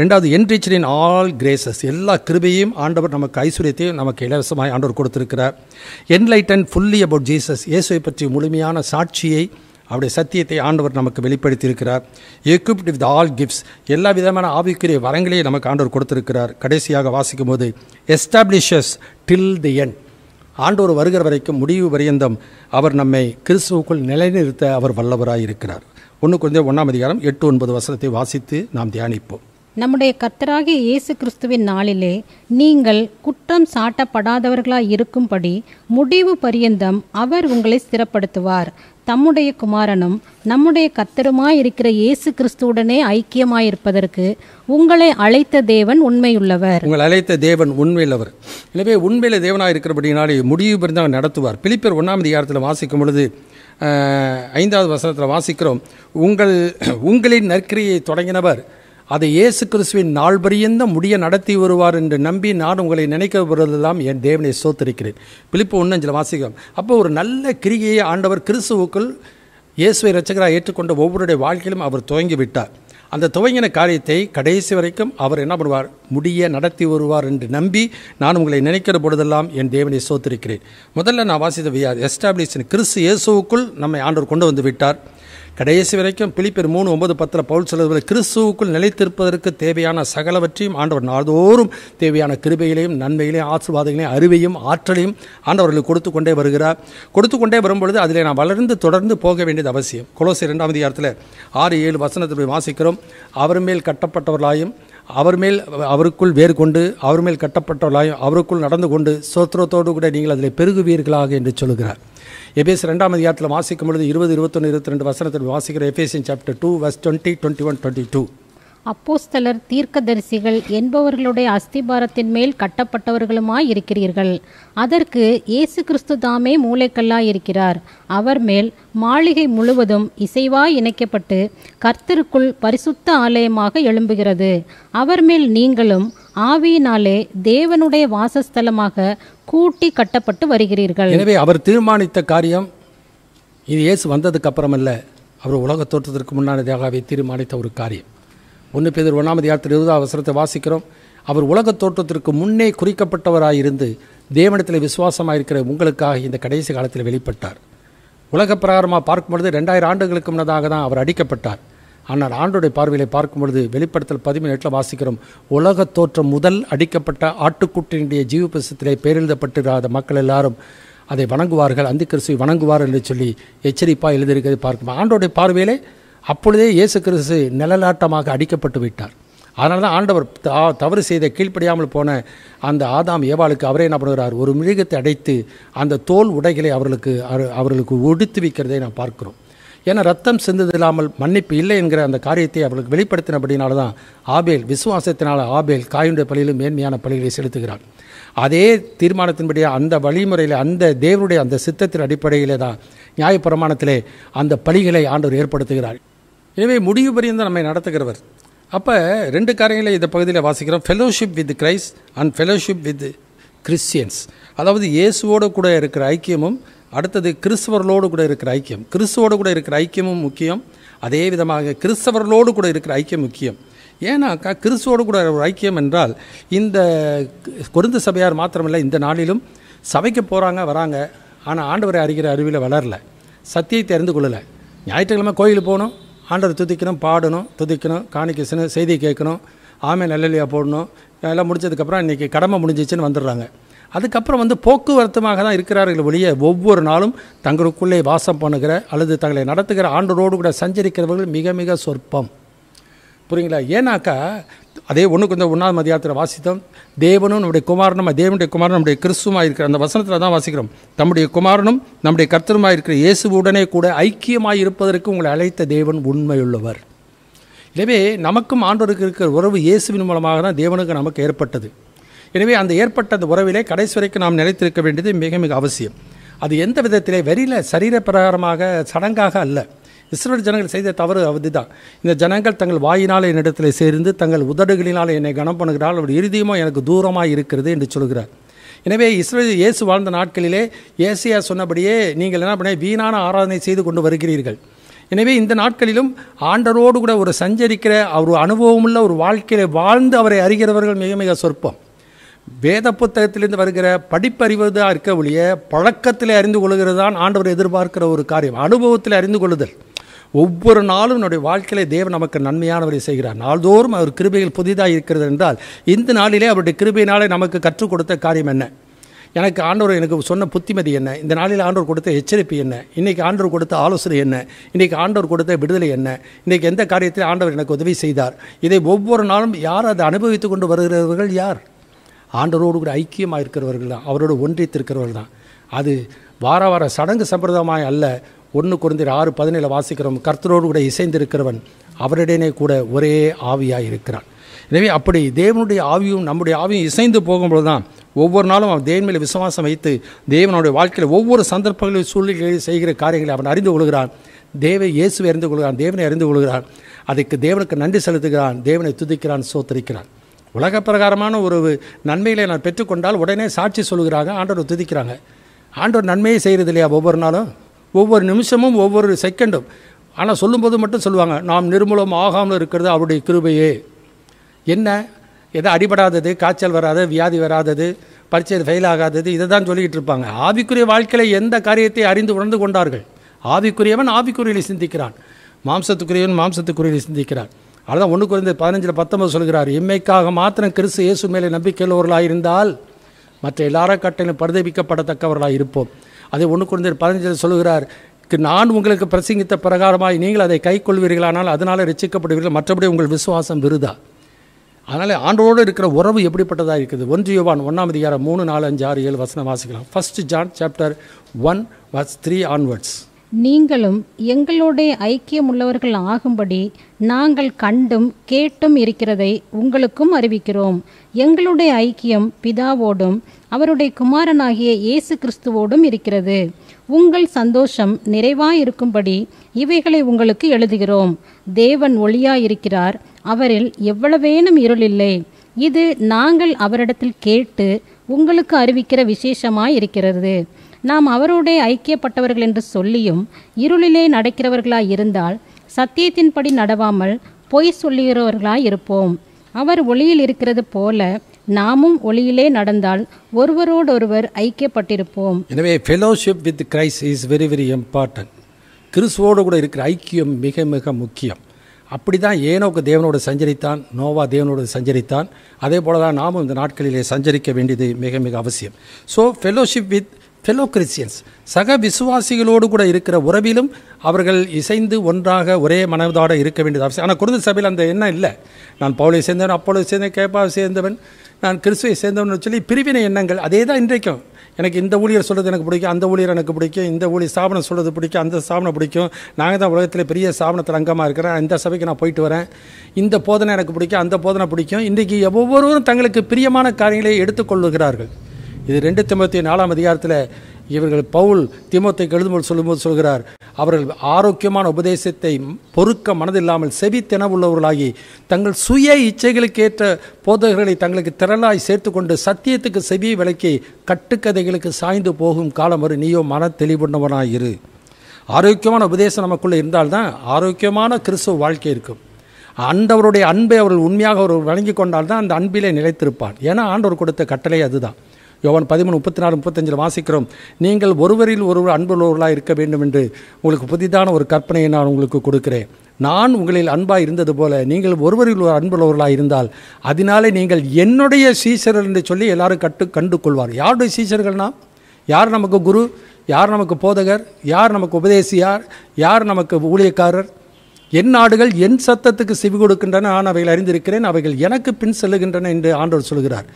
2வது, என்ரிச்ட் இன் ஆல் கிரேசஸ், எல்லா கிருபையும் ஆண்டவர் நமக்கு, ஐஸ்வர்யத்தையும் நமக்கு இலவசமாய் ஆண்டவர் கொடுத்திருக்கிறார். என்லைட்டன் ஃபுல்லி அபவுட் ஜீசஸ், இயேசுவை பற்றி முழுமையான சாட்சியை, அவருடைய சத்தியத்தை ஆண்டவர் நமக்கு வெளிப்படுத்தியிருக்கிறார். எக்விப்ட் வித் ஆல் கிஃப்ட்ஸ், எல்லா விதமான ஆவிக்குரிய வரங்களையும் நமக்கு ஆண்டவர் கொடுத்திருக்கிறார். கடைசியாக வாசிக்கும் போது எஸ்டாப்ளிஷஸ் டில் தி எண்ட், ஆண்டவர் வருகிற வரைக்கும் முடிவு பரியந்தம் அவர் நம்மை கிறிஸ்துவுக்குள் நிலைநிறுத்த அவர் வல்லவராய் இருக்கிறார். 1 Corinthians 1ஆம் அதிகாரம் 8-9 வசனத்தை வாசித்து நாம் தியானிப்போம். நம்முடைய கர்த்தராகிய இயேசு கிறிஸ்துவின் நாளிலே நீங்கள் குற்றம் சாட்டப்படாதவர்களாய் இருக்கும்படி முடிவு பரியந்தம் அவர் உங்களை ஸ்திரப்படுத்துவார். தம்முடைய குமாரனும் நம்முடைய கர்த்தருமாய் இருக்கிற இயேசு கிறிஸ்துவுடனே ஐக்கியமாயிருப்பதற்கு உங்களை அழைத்த தேவன் உண்மையுள்ளவர். உங்களை அழைத்த தேவன் உண்மையுள்ளவர். எனவே உண்மையில தேவனாக இருக்கிறபடினாலே முடிவு பரியந்தம் நடத்துவார். பிலிப்பியர் 1ஆம் அதிகாரத்தில் வாசிக்கும் பொழுது 5வது வசனத்தில் வாசிக்கிறோம், உங்களின் நற்கிரியை தொடங்கினவர் அதை இயேசு கிறிஸ்துவின் நாள் பரியந்தம் முடிய நடத்தி வருவார் என்று நம்பி நான் உங்களை நினைக்க வருவதெல்லாம் என் தேவனை ஸ்தோத்திரிக்கிறேன். பிலிப்பியர் 1:5 வாசிக்கிறோம். அப்போ ஒரு நல்ல கிரியை ஆண்டவர் கிறிஸ்துவுக்குள் இயேசுவை இரட்சகராக ஏற்றுக்கொண்ட ஒவ்வொருடைய வாழ்க்கையிலும் அவர் துவங்கி விட்டார். அந்த துவங்கின காரியத்தை கடைசி வரைக்கும் அவர் என்ன பண்ணுவார், முடிய நடத்தி வருவார் என்று நம்பி நான் உங்களை நினைக்கிற பொழுதெல்லாம் என் தேவனை ஸ்தோத்திரிக்கிறேன். முதல்ல நான் வாசித்த வியார் எஸ்டாப்ளிஷ், கிறிஸ்து இயேசுவுக்குள் நம்மை ஆண்டவர் கொண்டு வந்து விட்டார். கடைசி வரைக்கும் பிலிப்பியர் 3:9-10 பவுல் சொல்வது, கிறிஸ்துவுக்குள் நிலைத்திருப்பதற்கு தேவையான சகலவற்றையும் ஆண்டவர் நாள்தோறும் தேவையான கிருபைகளையும் நன்மைகளையும் ஆசீர்வாதங்களையும் அறிவையும் ஆற்றலையும் ஆண்டவர்களுக்கு கொடுத்து கொண்டே வருகிறார். கொடுத்து கொண்டே வரும்பொழுது அதில் நான் வளர்ந்து தொடர்ந்து போக வேண்டியது அவசியம். கொலோசியர் 2ஆம் அதிகாரத்தில் 6-7 வசனத்தில் வாசிக்கிறோம், அவர் மேல் கட்டப்பட்டவர்களாயும் அவருக்குள் வேறு கொண்டு அவர் மேல் கட்டப்பட்டவர்களாயும் அவருக்குள் நடந்து கொண்டு சோத்திரத்தோடு கூட நீங்கள் அதில் பெருகுவீர்களாக என்று சொல்கிறார். எபேசியர் 2ஆம் அதிகாரத்தில் வாசிக்கும் பொழுது 20, 21, 22 வசனத்தில் வாசிக்கிற எபேசியன் சாப்டர் 2 verse 20, 21, 22. அப்போஸ்தலர், தீர்க்கதரிசிகள் என்பவர்களுடைய அஸ்திபாரத்தின் மேல் கட்டப்பட்டவர்களுமாய் இருக்கிறீர்கள். அதற்கு இயேசு கிறிஸ்து தாமே மூலைக்கல்லாய் இருக்கிறார். அவர் மேல் மாளிகை முழுவதும் இசைவாய் இணைக்கப்பட்டு கர்த்தருக்குள் பரிசுத்த ஆலயமாக எழும்புகிறது. அவர் மேல் நீங்களும் ஆவியினாலே தேவனுடைய வாசஸ்தலமாக கூட்டி கட்டப்பட்டு வருகிறீர்கள். எனவே அவர் தீர்மானித்த காரியம் இது இயேசு வந்ததுக்கு அப்புறமல்ல, அவர் உலக தோற்றத்திற்கு முன்னாடியாகவே தீர்மானித்த ஒரு காரியம். 1 பேதுரு 1:20 வாசிக்கிறோம். அவர் உலக தோற்றத்திற்கு முன்னே குறிக்கப்பட்டவராயிருந்து தேவனிடத்தில் விசுவாசமாயிருக்கிற உங்களுக்காக இந்த கடைசி காலத்தில் வெளிப்பட்டார். உலக பிரகாரமாக பார்க்கும் பொழுது 2000 ஆண்டுகளுக்கு முன்னதாக தான் அவர் அடிக்கப்பட்டார். ஆனால் ஆண்டோடைய பார்வையிலே பார்க்கும் பொழுது வெளிப்படுத்தல் 13:8 வாசிக்கிறோம், உலக தோற்றம் முதல் அடிக்கப்பட்ட ஆட்டுக்குட்டியினுடைய ஜீவபுஸ்தகத்திலே பேரெழுதப்பட்டிராத மக்கள் எல்லாரும் அதை வணங்குவார்கள், அந்தி கிறிஸ்துவை வணங்குவார் என்று சொல்லி எச்சரிப்பாக எழுதியிருக்கிறது பார்க்கும். ஆண்டோடைய பார்வையிலே அப்பொழுதே இயேசு கிறிஸ்து நிழலாட்டமாக அடிக்கப்பட்டு விட்டார். அதனால தான் ஆண்டவர் தவறு செய்த கீழ்ப்படியாமல் போன அந்த ஆதாம் ஏவாளுக்கு அவரே என்ன பண்ணுகிறார், ஒரு மிருகத்தை அடைத்து அந்த தோல் உடைகளை அவர்களுக்கு உடுத்து வைக்கிறதை நாம் பார்க்கிறோம். ஏன்னா ரத்தம் சிந்தது இல்லாமல் மன்னிப்பு இல்லை என்கிற அந்த காரியத்தை அவர்களுக்கு வெளிப்படுத்தினபடினால தான் ஆபேல், விசுவாசத்தினால் ஆபேல் காயுடைய பலியிலும் மேன்மையான பலிகளை செலுத்துகிறார். அதே தீர்மானத்தின்படியே அந்த வழிமுறையில் அந்த தேவனுடைய அந்த சித்தத்தின் அடிப்படையிலே தான் நியாயப்பிரமாணத்திலே அந்த பலிகளை ஆண்டவர் ஏற்படுத்துகிறார். எனவே முடிவு பரியந்த நம்மை நடத்துகிறவர். அப்போ 2 காரியங்களை இந்த பகுதியில் வாசிக்கிறோம், fellowship with Christ and fellowship with Christians. அதாவது இயேசுவோடு கூட இருக்கிற ஐக்கியமும், அடுத்தது கிறிஸ்தவர்களோடு கூட இருக்கிற ஐக்கியம். கிறிஸ்துவோடு கூட இருக்கிற ஐக்கியமும் முக்கியம், அதே விதமாக கிறிஸ்தவர்களோடு கூட இருக்கிற ஐக்கியம் முக்கியம். ஏன்னாக்கா கிறிஸ்துவோடு கூட ஒரு ஐக்கியம் என்றால் இந்த கொரிந்து சபையார் மாத்திரமில்லை, இந்த நாளிலும் சபைக்கு போகிறாங்க வராங்க, ஆனால் ஆண்டவரை அறிகிற அறிவில் வளரல, சத்தியத்தை அறிந்து கொள்ளலை. ஞாயிற்றுக்கிழமை கோயிலுக்கு போகணும், ஆண்டவரை துதிக்கணும், பாடணும், துதிக்கணும், காணிக்கணும், செய்தி கேட்கணும், ஆமே நல்லலியா போடணும், எல்லாம் முடிச்சதுக்கப்புறம் இன்றைக்கி கடமை முடிஞ்சிச்சுன்னு வந்துடுறாங்க. அதுக்கப்புறம் போக்குவரத்துமாக தான் இருக்கிறார்கள் ஒழிய ஒவ்வொரு நாளும் தங்களுக்குள்ளே வாசம் பண்ணுகிற அல்லது தங்களை நடத்துகிற ஆண்டவரோடு கூட சஞ்சரிக்கிறவர்கள் மிக மிக சொற்பம். புரியுங்களா? ஏன்னாக்கா அதே 1 வாசித்தோம், தேவனும் நம்முடைய குமாரனும், தேவனுடைய குமாரனும் நம்முடைய கிறிஸ்துவமாக இருக்கிற அந்த வசனத்தில் தான் வாசிக்கிறோம், தம்முடைய குமாரனும் நம்முடைய கர்த்தருமாக இருக்கிற இயேசுவுடனே கூட ஐக்கியமாக இருப்பதற்கு உங்களை அழைத்த தேவன் உண்மையுள்ளவர். எனவே நமக்கும் ஆண்டவருக்கு இருக்கிற உறவு இயேசுவின் மூலமாக தான் தேவனுக்கு நமக்கு ஏற்பட்டது. எனவே அந்த ஏற்பட்ட அந்த உறவிலே கடைசி வரைக்கும் நாம் நிலைத்திருக்க வேண்டியது மிக மிக அவசியம். அது எந்த விதத்திலே வெறியில் சரீர பிரகாரமாக சடங்காக அல்ல. இஸ்ரவேல் ஜனங்கள் செய்த தவறு அதுதான். இந்த ஜனங்கள் தங்கள் வாயினால் என்னிடத்தில் சேர்ந்து தங்கள் உதடுகளினால் என்னை கனம் பண்ணுகிறாள், அவர் இறுதியுமோ எனக்கு தூரமாக இருக்கிறது என்று சொல்கிறார். எனவே இஸ்ரவேல் இயேசு வாழ்ந்த நாட்களிலே ஏசியா சொன்னபடியே நீங்கள் என்ன பண்ண வீணான ஆராதனை செய்து கொண்டு வருகிறீர்கள். எனவே இந்த நாட்களிலும் ஆண்டரோடு கூட ஒரு சஞ்சரிக்கிற ஒரு அனுபவமுள்ள ஒரு வாழ்க்கையில வாழ்ந்து அவரை அறிகிறவர்கள் மிக மிக சொற்பம். வேத புத்தகத்திலிருந்து வருகிற படிப்பறிவதாக இருக்க ஒழிய பழக்கத்தில் அறிந்து கொள்கிறது தான் ஆண்டவர் எதிர்பார்க்கிற ஒரு காரியம். அனுபவத்தில் அறிந்து கொள்ளுதல். ஒவ்வொரு நாளும் என்னுடைய வாழ்க்கையிலே தேவன் நமக்கு நன்மையானவரை செய்கிறார். நாள்தோறும் அவர் கிருபைகள் புதிதாக இருக்கிறது என்றால் இந்த நாளிலே அவருடைய கிருபையினாலே நமக்கு கற்றுக் கொடுத்த காரியம் என்ன, எனக்கு ஆண்டவர் எனக்கு சொன்ன புத்திமதி என்ன, இந்த நாளில் ஆண்டவர் கொடுத்த எச்சரிப்பு என்ன, இன்றைக்கி ஆண்டவர் கொடுத்த ஆலோசனை என்ன, இன்றைக்கி ஆண்டவர் கொடுத்த விடுதலை என்ன, இன்றைக்கி எந்த காரியத்தில் ஆண்டவர் எனக்கு உதவி செய்தார். இதை ஒவ்வொரு நாளும் யார் அதை அனுபவித்து கொண்டு வருகிறவர்கள்? யார்? ஆண்டவரோடு கூட ஐக்கியமாக இருக்கிறவர்கள் தான், அவரோடு ஒன்றித்திருக்கிறவர்கள் தான். அது வார வார சடங்கு சம்பிரதாயமாய் அல்ல. 1 கொரிந்தியர் 6:17 வாசிக்கிறோம், கர்த்தரோடு கூட இசைந்திருக்கிறவன் அவரிடையே கூட ஒரே ஆவியாக இருக்கிறான். எனவே அப்படி தேவனுடைய ஆவியும் நம்முடைய ஆவியும் இசைந்து போகும்போது தான் ஒவ்வொரு நாளும் அவன் தேவன் மேலே விசுவாசம் வைத்து தேவனுடைய வாழ்க்கையில் ஒவ்வொரு சந்தர்ப்பங்களில் சூழ்நிலைகளில் செய்கிற காரியங்களை அவன் அறிந்து கொள்கிறான். இயேசுவை அறிந்து கொள்கிறான், தேவனை அறிந்து கொள்கிறான். அதுக்கு தேவனுக்கு நன்றி செலுத்துகிறான், தேவனை துதிக்கிறான், சோத்தரிக்கிறான். உலக பிரகாரமான ஒரு நன்மைகளை நான் பெற்றுக்கொண்டால் உடனே சாட்சி சொல்கிறாங்க, ஆண்டவர் துதிக்கிறாங்க. ஆண்டவர் நன்மையை செய்கிறது இல்லையா? ஒவ்வொரு நாளும், ஒவ்வொரு நிமிஷமும், ஒவ்வொரு செகண்டும். ஆனால் சொல்லும்போது மட்டும் சொல்லுவாங்க, நாம் நிர்மூலம் ஆகாமல் இருக்கிறது அவருடைய கிருபையே. என்ன எதை அடிபடாதது, காய்ச்சல் வராது, வியாதி வராதது, பரீட்சை ஃபெயில் ஆகாதது, இதை தான் சொல்லிக்கிட்டு இருப்பாங்க. ஆவிக்குரிய வாழ்க்கையில் எந்த காரியத்தை அறிந்து உணர்ந்து கொண்டார்கள்? ஆவிக்குரியவன் ஆவிக்குரியலை சிந்திக்கிறான், மாம்சத்துக்குரியவன் மாம்சத்துக்குரியலை சிந்திக்கிறான். அதுதான் 1 கொரிந்தியர் 15:19 சொல்கிறார், எம்மைக்காக மாத்திரம் கிறிஸ்து இயேசு மேலே நம்பிக்கையுள்ளவர்களாக இருந்தால் மற்ற எல்லார கட்டையிலும் பரிதபிக்கப்படத்தக்கவர்களாக இருப்போம். அதே 1 கொரிந்தியர் 15 சொல்கிறார், நான் உங்களுக்கு பிரசங்கித்த பிரகாரமாய் நீங்கள் அதை கை கொள்வீர்களானால் அதனால் ரட்சிக்கப்படுவீர்கள், மற்றபடி உங்கள் விசுவாசம் விருதா. அதனால் ஆண்டோடு இருக்கிற உறவு எப்படிப்பட்டதாக இருக்குது? 1 யோவான் 1:3, 4, 5, 6, 7 வசனம் வாசிக்கலாம். 1 John chapter 1 verse 3 onwards. நீங்களும் எங்களோட ஐக்கியமுள்ளவர்கள் ஆகும்படி நாங்கள் கண்டும் கேட்டும் இருக்கிறதை உங்களுக்கும் அறிவிக்கிறோம். எங்களுடைய ஐக்கியம் பிதாவோடும் அவருடைய குமாரனாகிய இயேசு கிறிஸ்துவோடும் இருக்கிறது. உங்கள் சந்தோஷம் நிறைவாயிருக்கும்படி இவைகளை உங்களுக்கு எழுதுகிறோம். தேவன் ஒளியாயிருக்கிறார், அவரில் எவ்வளவேனும் இருளில்லை. இது நாங்கள் அவரிடத்தில் கேட்டு உங்களுக்கு அறிவிக்கிற விசேஷமாயிருக்கிறது. நாம் அவரோடே ஐக்கியப்பட்டவர்கள் என்று சொல்லியும் இருளிலே நடக்கிறவர்களாய் இருந்தால் சத்தியத்தின்படி நடவாமல் பொய் சொல்லுகிறவர்களாய் இருப்போம். அவர் ஒளியில் இருக்கிறது போல நாமும் ஒளியிலே நடந்தால் ஒருவரோடொருவர் ஐக்கியப்பட்டிருப்போம். எனவே fellowship with Christ is very very important. கிறிஸ்துவோடு கூட இருக்கிற ஐக்கியம் மிக மிக முக்கியம். அப்படி தான் ஏனோக்கு தேவனோடு சஞ்சரித்தான், நோவா தேவனோடு சஞ்சரித்தான். அதே போல தான் நாமும் இந்த நாட்களிலே சஞ்சரிக்க வேண்டியது மிக மிக அவசியம். So fellowship with fellow Christians, சக விசுவாசிகளோடு கூட இருக்கிற உறவிலும் அவர்கள் இசைந்து ஒன்றாக ஒரே மனதோடு இருக்க வேண்டியது அவசியம். ஆனால் குருந்த சபையில் அந்த எண்ணம் இல்லை. நான் பவுலை சேர்ந்தவன், அப்போலோவை சேர்ந்தவன், கேப்பாவை சேர்ந்தவன், நான் கிறிஸ்துவை சேர்ந்தவன் சொல்லி பிரிவினை எண்ணங்கள் அதே தான் இன்றைக்கும். எனக்கு இந்த ஊழியர் சொல்கிறது எனக்கு பிடிக்கும், அந்த ஊழியர் எனக்கு பிடிக்கும், இந்த ஊழியர் ஸ்தாபனம் சொல்கிறது பிடிக்கும், அந்த ஸ்தாபனம் பிடிக்கும், நாங்கள் தான் உலகத்தில் பெரிய ஸ்தாபனத்தில் அங்கமாக இருக்கிறேன், இந்த சபைக்கு நான் போயிட்டு வரேன், இந்த போதனை எனக்கு பிடிக்கும், அந்த போதனை பிடிக்கும். இன்றைக்கி ஒவ்வொருவரும் தங்களுக்கு பிரியமான காரியங்களை எடுத்துக்கொள்ளுகிறார்கள். இது 2 தீமோத்தேயு 4ஆம் அதிகாரத்தில் இவர்கள் பவுல் தீமோத்தேயுக்கு எழுதும்போது சொல்லும்போது சொல்கிறார், அவர்கள் ஆரோக்கியமான உபதேசத்தை பொறுக்க மனதில்லாமல் செவித்தெனவுள்ளவர்களாகி தங்கள் சுய இச்சைகளுக்கேற்ற போதகர்களை தங்களுக்கு திரளாய் சேர்த்து கொண்டு சத்தியத்துக்கு செவியை விலக்கி கட்டுக்கதைகளுக்கு சாய்ந்து போகும் காலம் வரை நீயோ மன தெளிவுள்ளவனாயிரு. ஆரோக்கியமான உபதேசம் நமக்குள்ளே இருந்தால்தான் ஆரோக்கியமான கிறிஸ்துவ வாழ்க்கை இருக்கும். ஆண்டவருடைய அன்பை அவர்கள் உண்மையாக அவர்கள் வழங்கி கொண்டால்தான் அந்த அன்பிலே நிலைத்திருப்பார். ஏன்னா ஆண்டவர் கொடுத்த கட்டளை அதுதான். யோவான் 13:34-35 வாசிக்கிறோம், நீங்கள் ஒருவரில் ஒருவர் அன்புள்ளவர்களாக இருக்க வேண்டும் என்று உங்களுக்கு புதிதான ஒரு கற்பனையை நான் உங்களுக்கு கொடுக்கிறேன். நான் உங்களில் அன்பாக இருந்தது போல நீங்கள் ஒருவரில் ஒரு அன்புள்ளவர்களாக இருந்தால் அதனாலே நீங்கள் என்னுடைய சீஷர்கள் என்று சொல்லி எல்லாரும் கண்டு கொள்வார். யாருடைய சீஷர்கள்னா, யார் நமக்கு குரு, யார் நமக்கு போதகர், யார் நமக்கு உபதேசியார், யார் நமக்கு ஊழியக்காரர்? என் ஆடுகள் என் சத்தத்துக்கு செவி கொடுக்கின்றன, நான் அவைகள் அறிந்திருக்கிறேன், அவைகள் எனக்கு பின் செல்லுகின்றன என்று ஆண்டவர் சொல்கிறார்.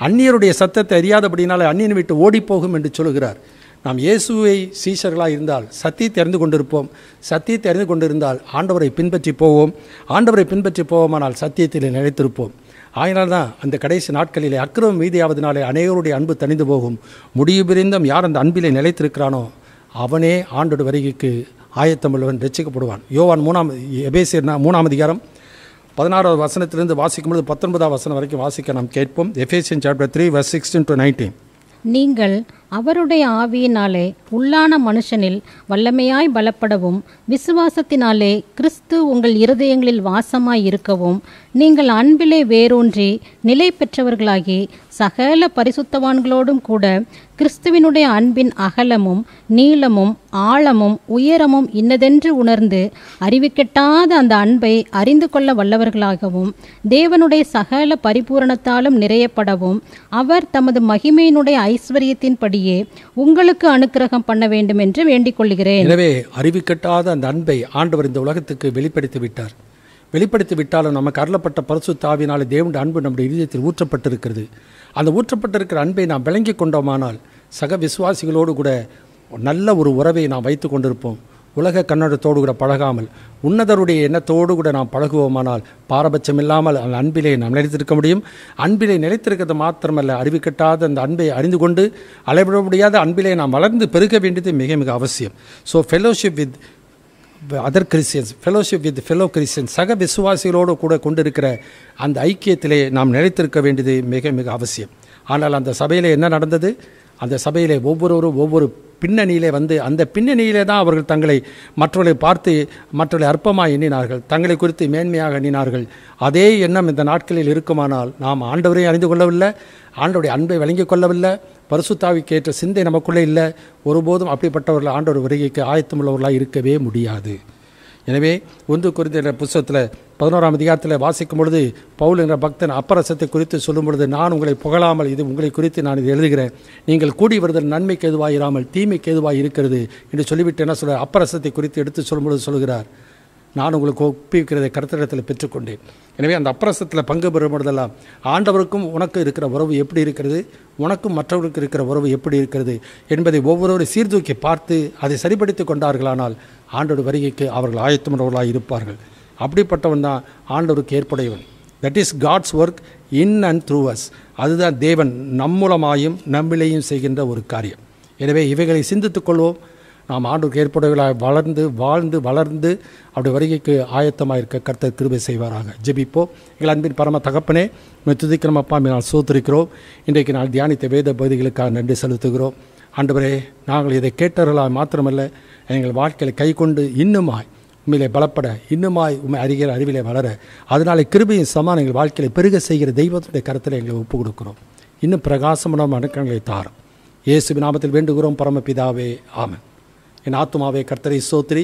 அந்நியருடைய சத்தத்தை அறியாதபடினாலே அந்நியனை விட்டு ஓடிப்போகும் என்று சொல்கிறார். நாம் இயேசுவை சீஷர்களாக இருந்தால் சத்தியத்தை அறிந்து கொண்டிருப்போம். சத்தியத்தை அறிந்து கொண்டிருந்தால் ஆண்டவரை பின்பற்றி போவோம். ஆண்டவரை பின்பற்றி போவோமானால் சத்தியத்தில் நிலைத்திருப்போம். ஆயினால் தான் அந்த கடைசி நாட்களிலே அக்கிரமம் மீதியாவதனாலே அநேகருடைய அன்பு தணிந்து போகும். முடிவு பிரிந்தும் யார் அந்த அன்பிலே நிலைத்திருக்கிறானோ அவனே ஆண்டோட வருகைக்கு ஆயத்தமுள்ளவன் ரட்சிக்கப்படுவான். யோவான் 3ஆம் அதிகாரம் 16வது வசனத்திலிருந்து வாசிக்கும்போது 19ஆம் வசனம் வரைக்கும் வாசிக்க நாம் கேட்போம். Ephesian chapter 3 verse 16-19. நீங்கள் அவருடைய ஆவியினாலே உள்ளான மனுஷனில் வல்லமையாய் பலப்படவும் விசுவாசத்தினாலே கிறிஸ்து உங்கள் இருதயங்களில் வாசமாய் இருக்கவும் நீங்கள் அன்பிலே வேரூன்றி நிலை பெற்றவர்களாகி சகல பரிசுத்தவான்களோடும் கூட கிறிஸ்துவினுடைய அன்பின் அகலமும் நீளமும் ஆழமும் உயரமும் இன்னதென்று உணர்ந்து அறிவிக்கெட்டாத அந்த அன்பை அறிந்து கொள்ள வல்லவர்களாகவும் தேவனுடைய சகல பரிபூரணத்தாலும் நிறையப்படவும் அவர் தமது மகிமையினுடைய ஐஸ்வர்யத்தின்படியே உங்களுக்கு அனுக்கிரகம் பண்ண வேண்டும் என்று வேண்டிக் கொள்கிறேன். எனவே அறிவிக்கட்டாத அந்த அன்பை ஆண்டவர் இந்த உலகத்துக்கு வெளிப்படுத்தி விட்டார். வெளிப்படுத்தி விட்டாலும் நமக்கு அருளப்பட்ட பரிசுத்த ஆவியினாலே தேவனுடைய அன்பு நம்முடைய இதயத்தில் ஊற்றப்பட்டிருக்கிறது. அந்த ஊற்றப்பட்டிருக்கிற அன்பை நாம் விளங்கி கொண்டோமானால் சக விசுவாசிகளோடு கூட நல்ல ஒரு உறவை நாம் வைத்து கொண்டிருப்போம். உலக கண்ணோட்டத்தோடு கூட பழகாமல் உன்னதருடைய எண்ணத்தோடு கூட நாம் பழகுவோமானால் பாரபட்சம் இல்லாமல் அந்த அன்பிலே நாம் நிலைத்திருக்க முடியும். அன்பிலே நிலைத்திருக்கிறது மாத்திரமல்ல, அறிவிக்கட்டாத அந்த அன்பை அறிந்து கொண்டு அளவிட முடியாத அன்பிலே நாம் வளர்ந்து பெருக வேண்டியது மிக மிக அவசியம். So fellowship with other Christians, fellowship with fellow Christians, சக விசுவாசிகளோடு கூட கொண்டிருக்கிற அந்த ஐக்கியத்திலே நாம் நிலைத்திருக்க வேண்டியது மிக மிக அவசியம். ஆனால் அந்த சபையிலே என்ன நடந்தது? அந்த சபையிலே ஒவ்வொருவரும் ஒவ்வொரு பின்னணியிலே வந்து அந்த பின்னணியிலே தான் அவர்கள் தங்களை மற்றவர்களை பார்த்து மற்றவர்களை அற்பமாக எண்ணினார்கள், தங்களை குறித்து மேன்மையாக எண்ணினார்கள். அதே எண்ணம் இந்த நாட்களில் இருக்குமானால் நாம் ஆண்டவரை அறிந்து கொள்ளவில்லை, ஆண்டவருடைய அன்பை வழங்கிக் கொள்ளவில்லை, பரிசுத்தாவிக்கு ஏற்ற சிந்தை நமக்குள்ளே இல்லை. ஒருபோதும் அப்படிப்பட்டவர்கள் ஆண்டவர் வருகைக்கு ஆயத்தமுள்ளவர்களாக இருக்கவே முடியாது. எனவே 1 கொரிந்தியர் புத்தகத்தில் 11ஆம் அதிகாரத்தில் வாசிக்கும் பொழுது பவுல் என்ற பக்தன் அப்பரசத்தை குறித்து சொல்லும் பொழுது, நான் உங்களை புகழாமல் இது உங்களை குறித்து நான் இது எழுதுகிறேன், நீங்கள் கூடி வருதல் நன்மைக்கு எதுவாக இராமல் தீமைக்கு எதுவாக இருக்கிறது என்று சொல்லிவிட்டு என்ன சொல்கிறார்? அப்பரசத்தை குறித்து எடுத்து சொல்லும்பொழுது சொல்கிறார், நான் உங்களுக்கு ஒப்புவிக்கிறதை கர்த்தரிடத்தில் பெற்றுக்கொண்டேன். எனவே அந்த அப்பிரசத்தில் பங்கு பெறும்போதெல்லாம் ஆண்டவருக்கும் உனக்கு இருக்கிற உறவு எப்படி இருக்கிறது, உனக்கும் மற்றவர்களுக்கு இருக்கிற உறவு எப்படி இருக்கிறது என்பதை ஒவ்வொருவரும் சீர்தூக்கி பார்த்து அதை சரிப்படுத்தி கொண்டார்களானால் ஆண்டோட வருகைக்கு அவர்கள் ஆயத்தமுள்ளவர்களாக இருப்பார்கள். அப்படிப்பட்டவன் தான் ஆண்டவருக்கு ஏற்புடையவன். That is God's work in and through us. அதுதான் தேவன் நம்மூலமாயும் நம்மிலேயும் செய்கின்ற ஒரு காரியம். எனவே இவைகளை சிந்தித்துக் கொள்வோம். நாம் ஆண்டவருக்கு ஏற்புடையவர்களாக வாழ்ந்து வளர்ந்து அப்படி வருகைக்கு ஆயத்தமாக இருக்க கர்த்தர் கிருபை செய்வாராக. ஜெபிப்போம். எங்கள் அன்பின் பரம தகப்பனே, துதிக்கிறோம் அப்பா, நான் சோத்திருக்கிறோம். இன்றைக்கு நான் தியானித்த வேத பகுதிகளுக்காக நன்றி செலுத்துகிறோம். ஆண்டவரே, நாங்கள் இதை கேட்டவர்களாக மாத்திரமல்ல, எங்கள் வாழ்க்கையில் கை கொண்டு இன்னுமாய் உண்மையிலே பலப்பட, இன்னுமாய் உண்மை அறிகிற அறிவிலே வளர, அதனாலே கிருபையின் சமான் எங்கள் வாழ்க்கையை பெருக செய்கிற தெய்வத்துடைய கருத்தில் எங்களை ஒப்புக் கொடுக்கிறோம். இன்னும் பிரகாசமான அனுக்கங்களை தாரும். இயேசுவின் நாமத்தில் வேண்டுகிறோம் பரமபிதாவே, ஆமென். என் ஆத்துமாவே கர்த்தரை ஸ்தோத்திரி,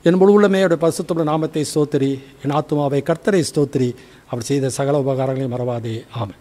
என் முழு உள்ளமே அவருடைய பரிசுத்தமுள்ள நாமத்தை ஸ்தோத்திரி. என் ஆத்துமாவே கர்த்தரை ஸ்தோத்திரி, அவர் செய்த சகல உபகாரங்களையும் மறவாதே, ஆமென்.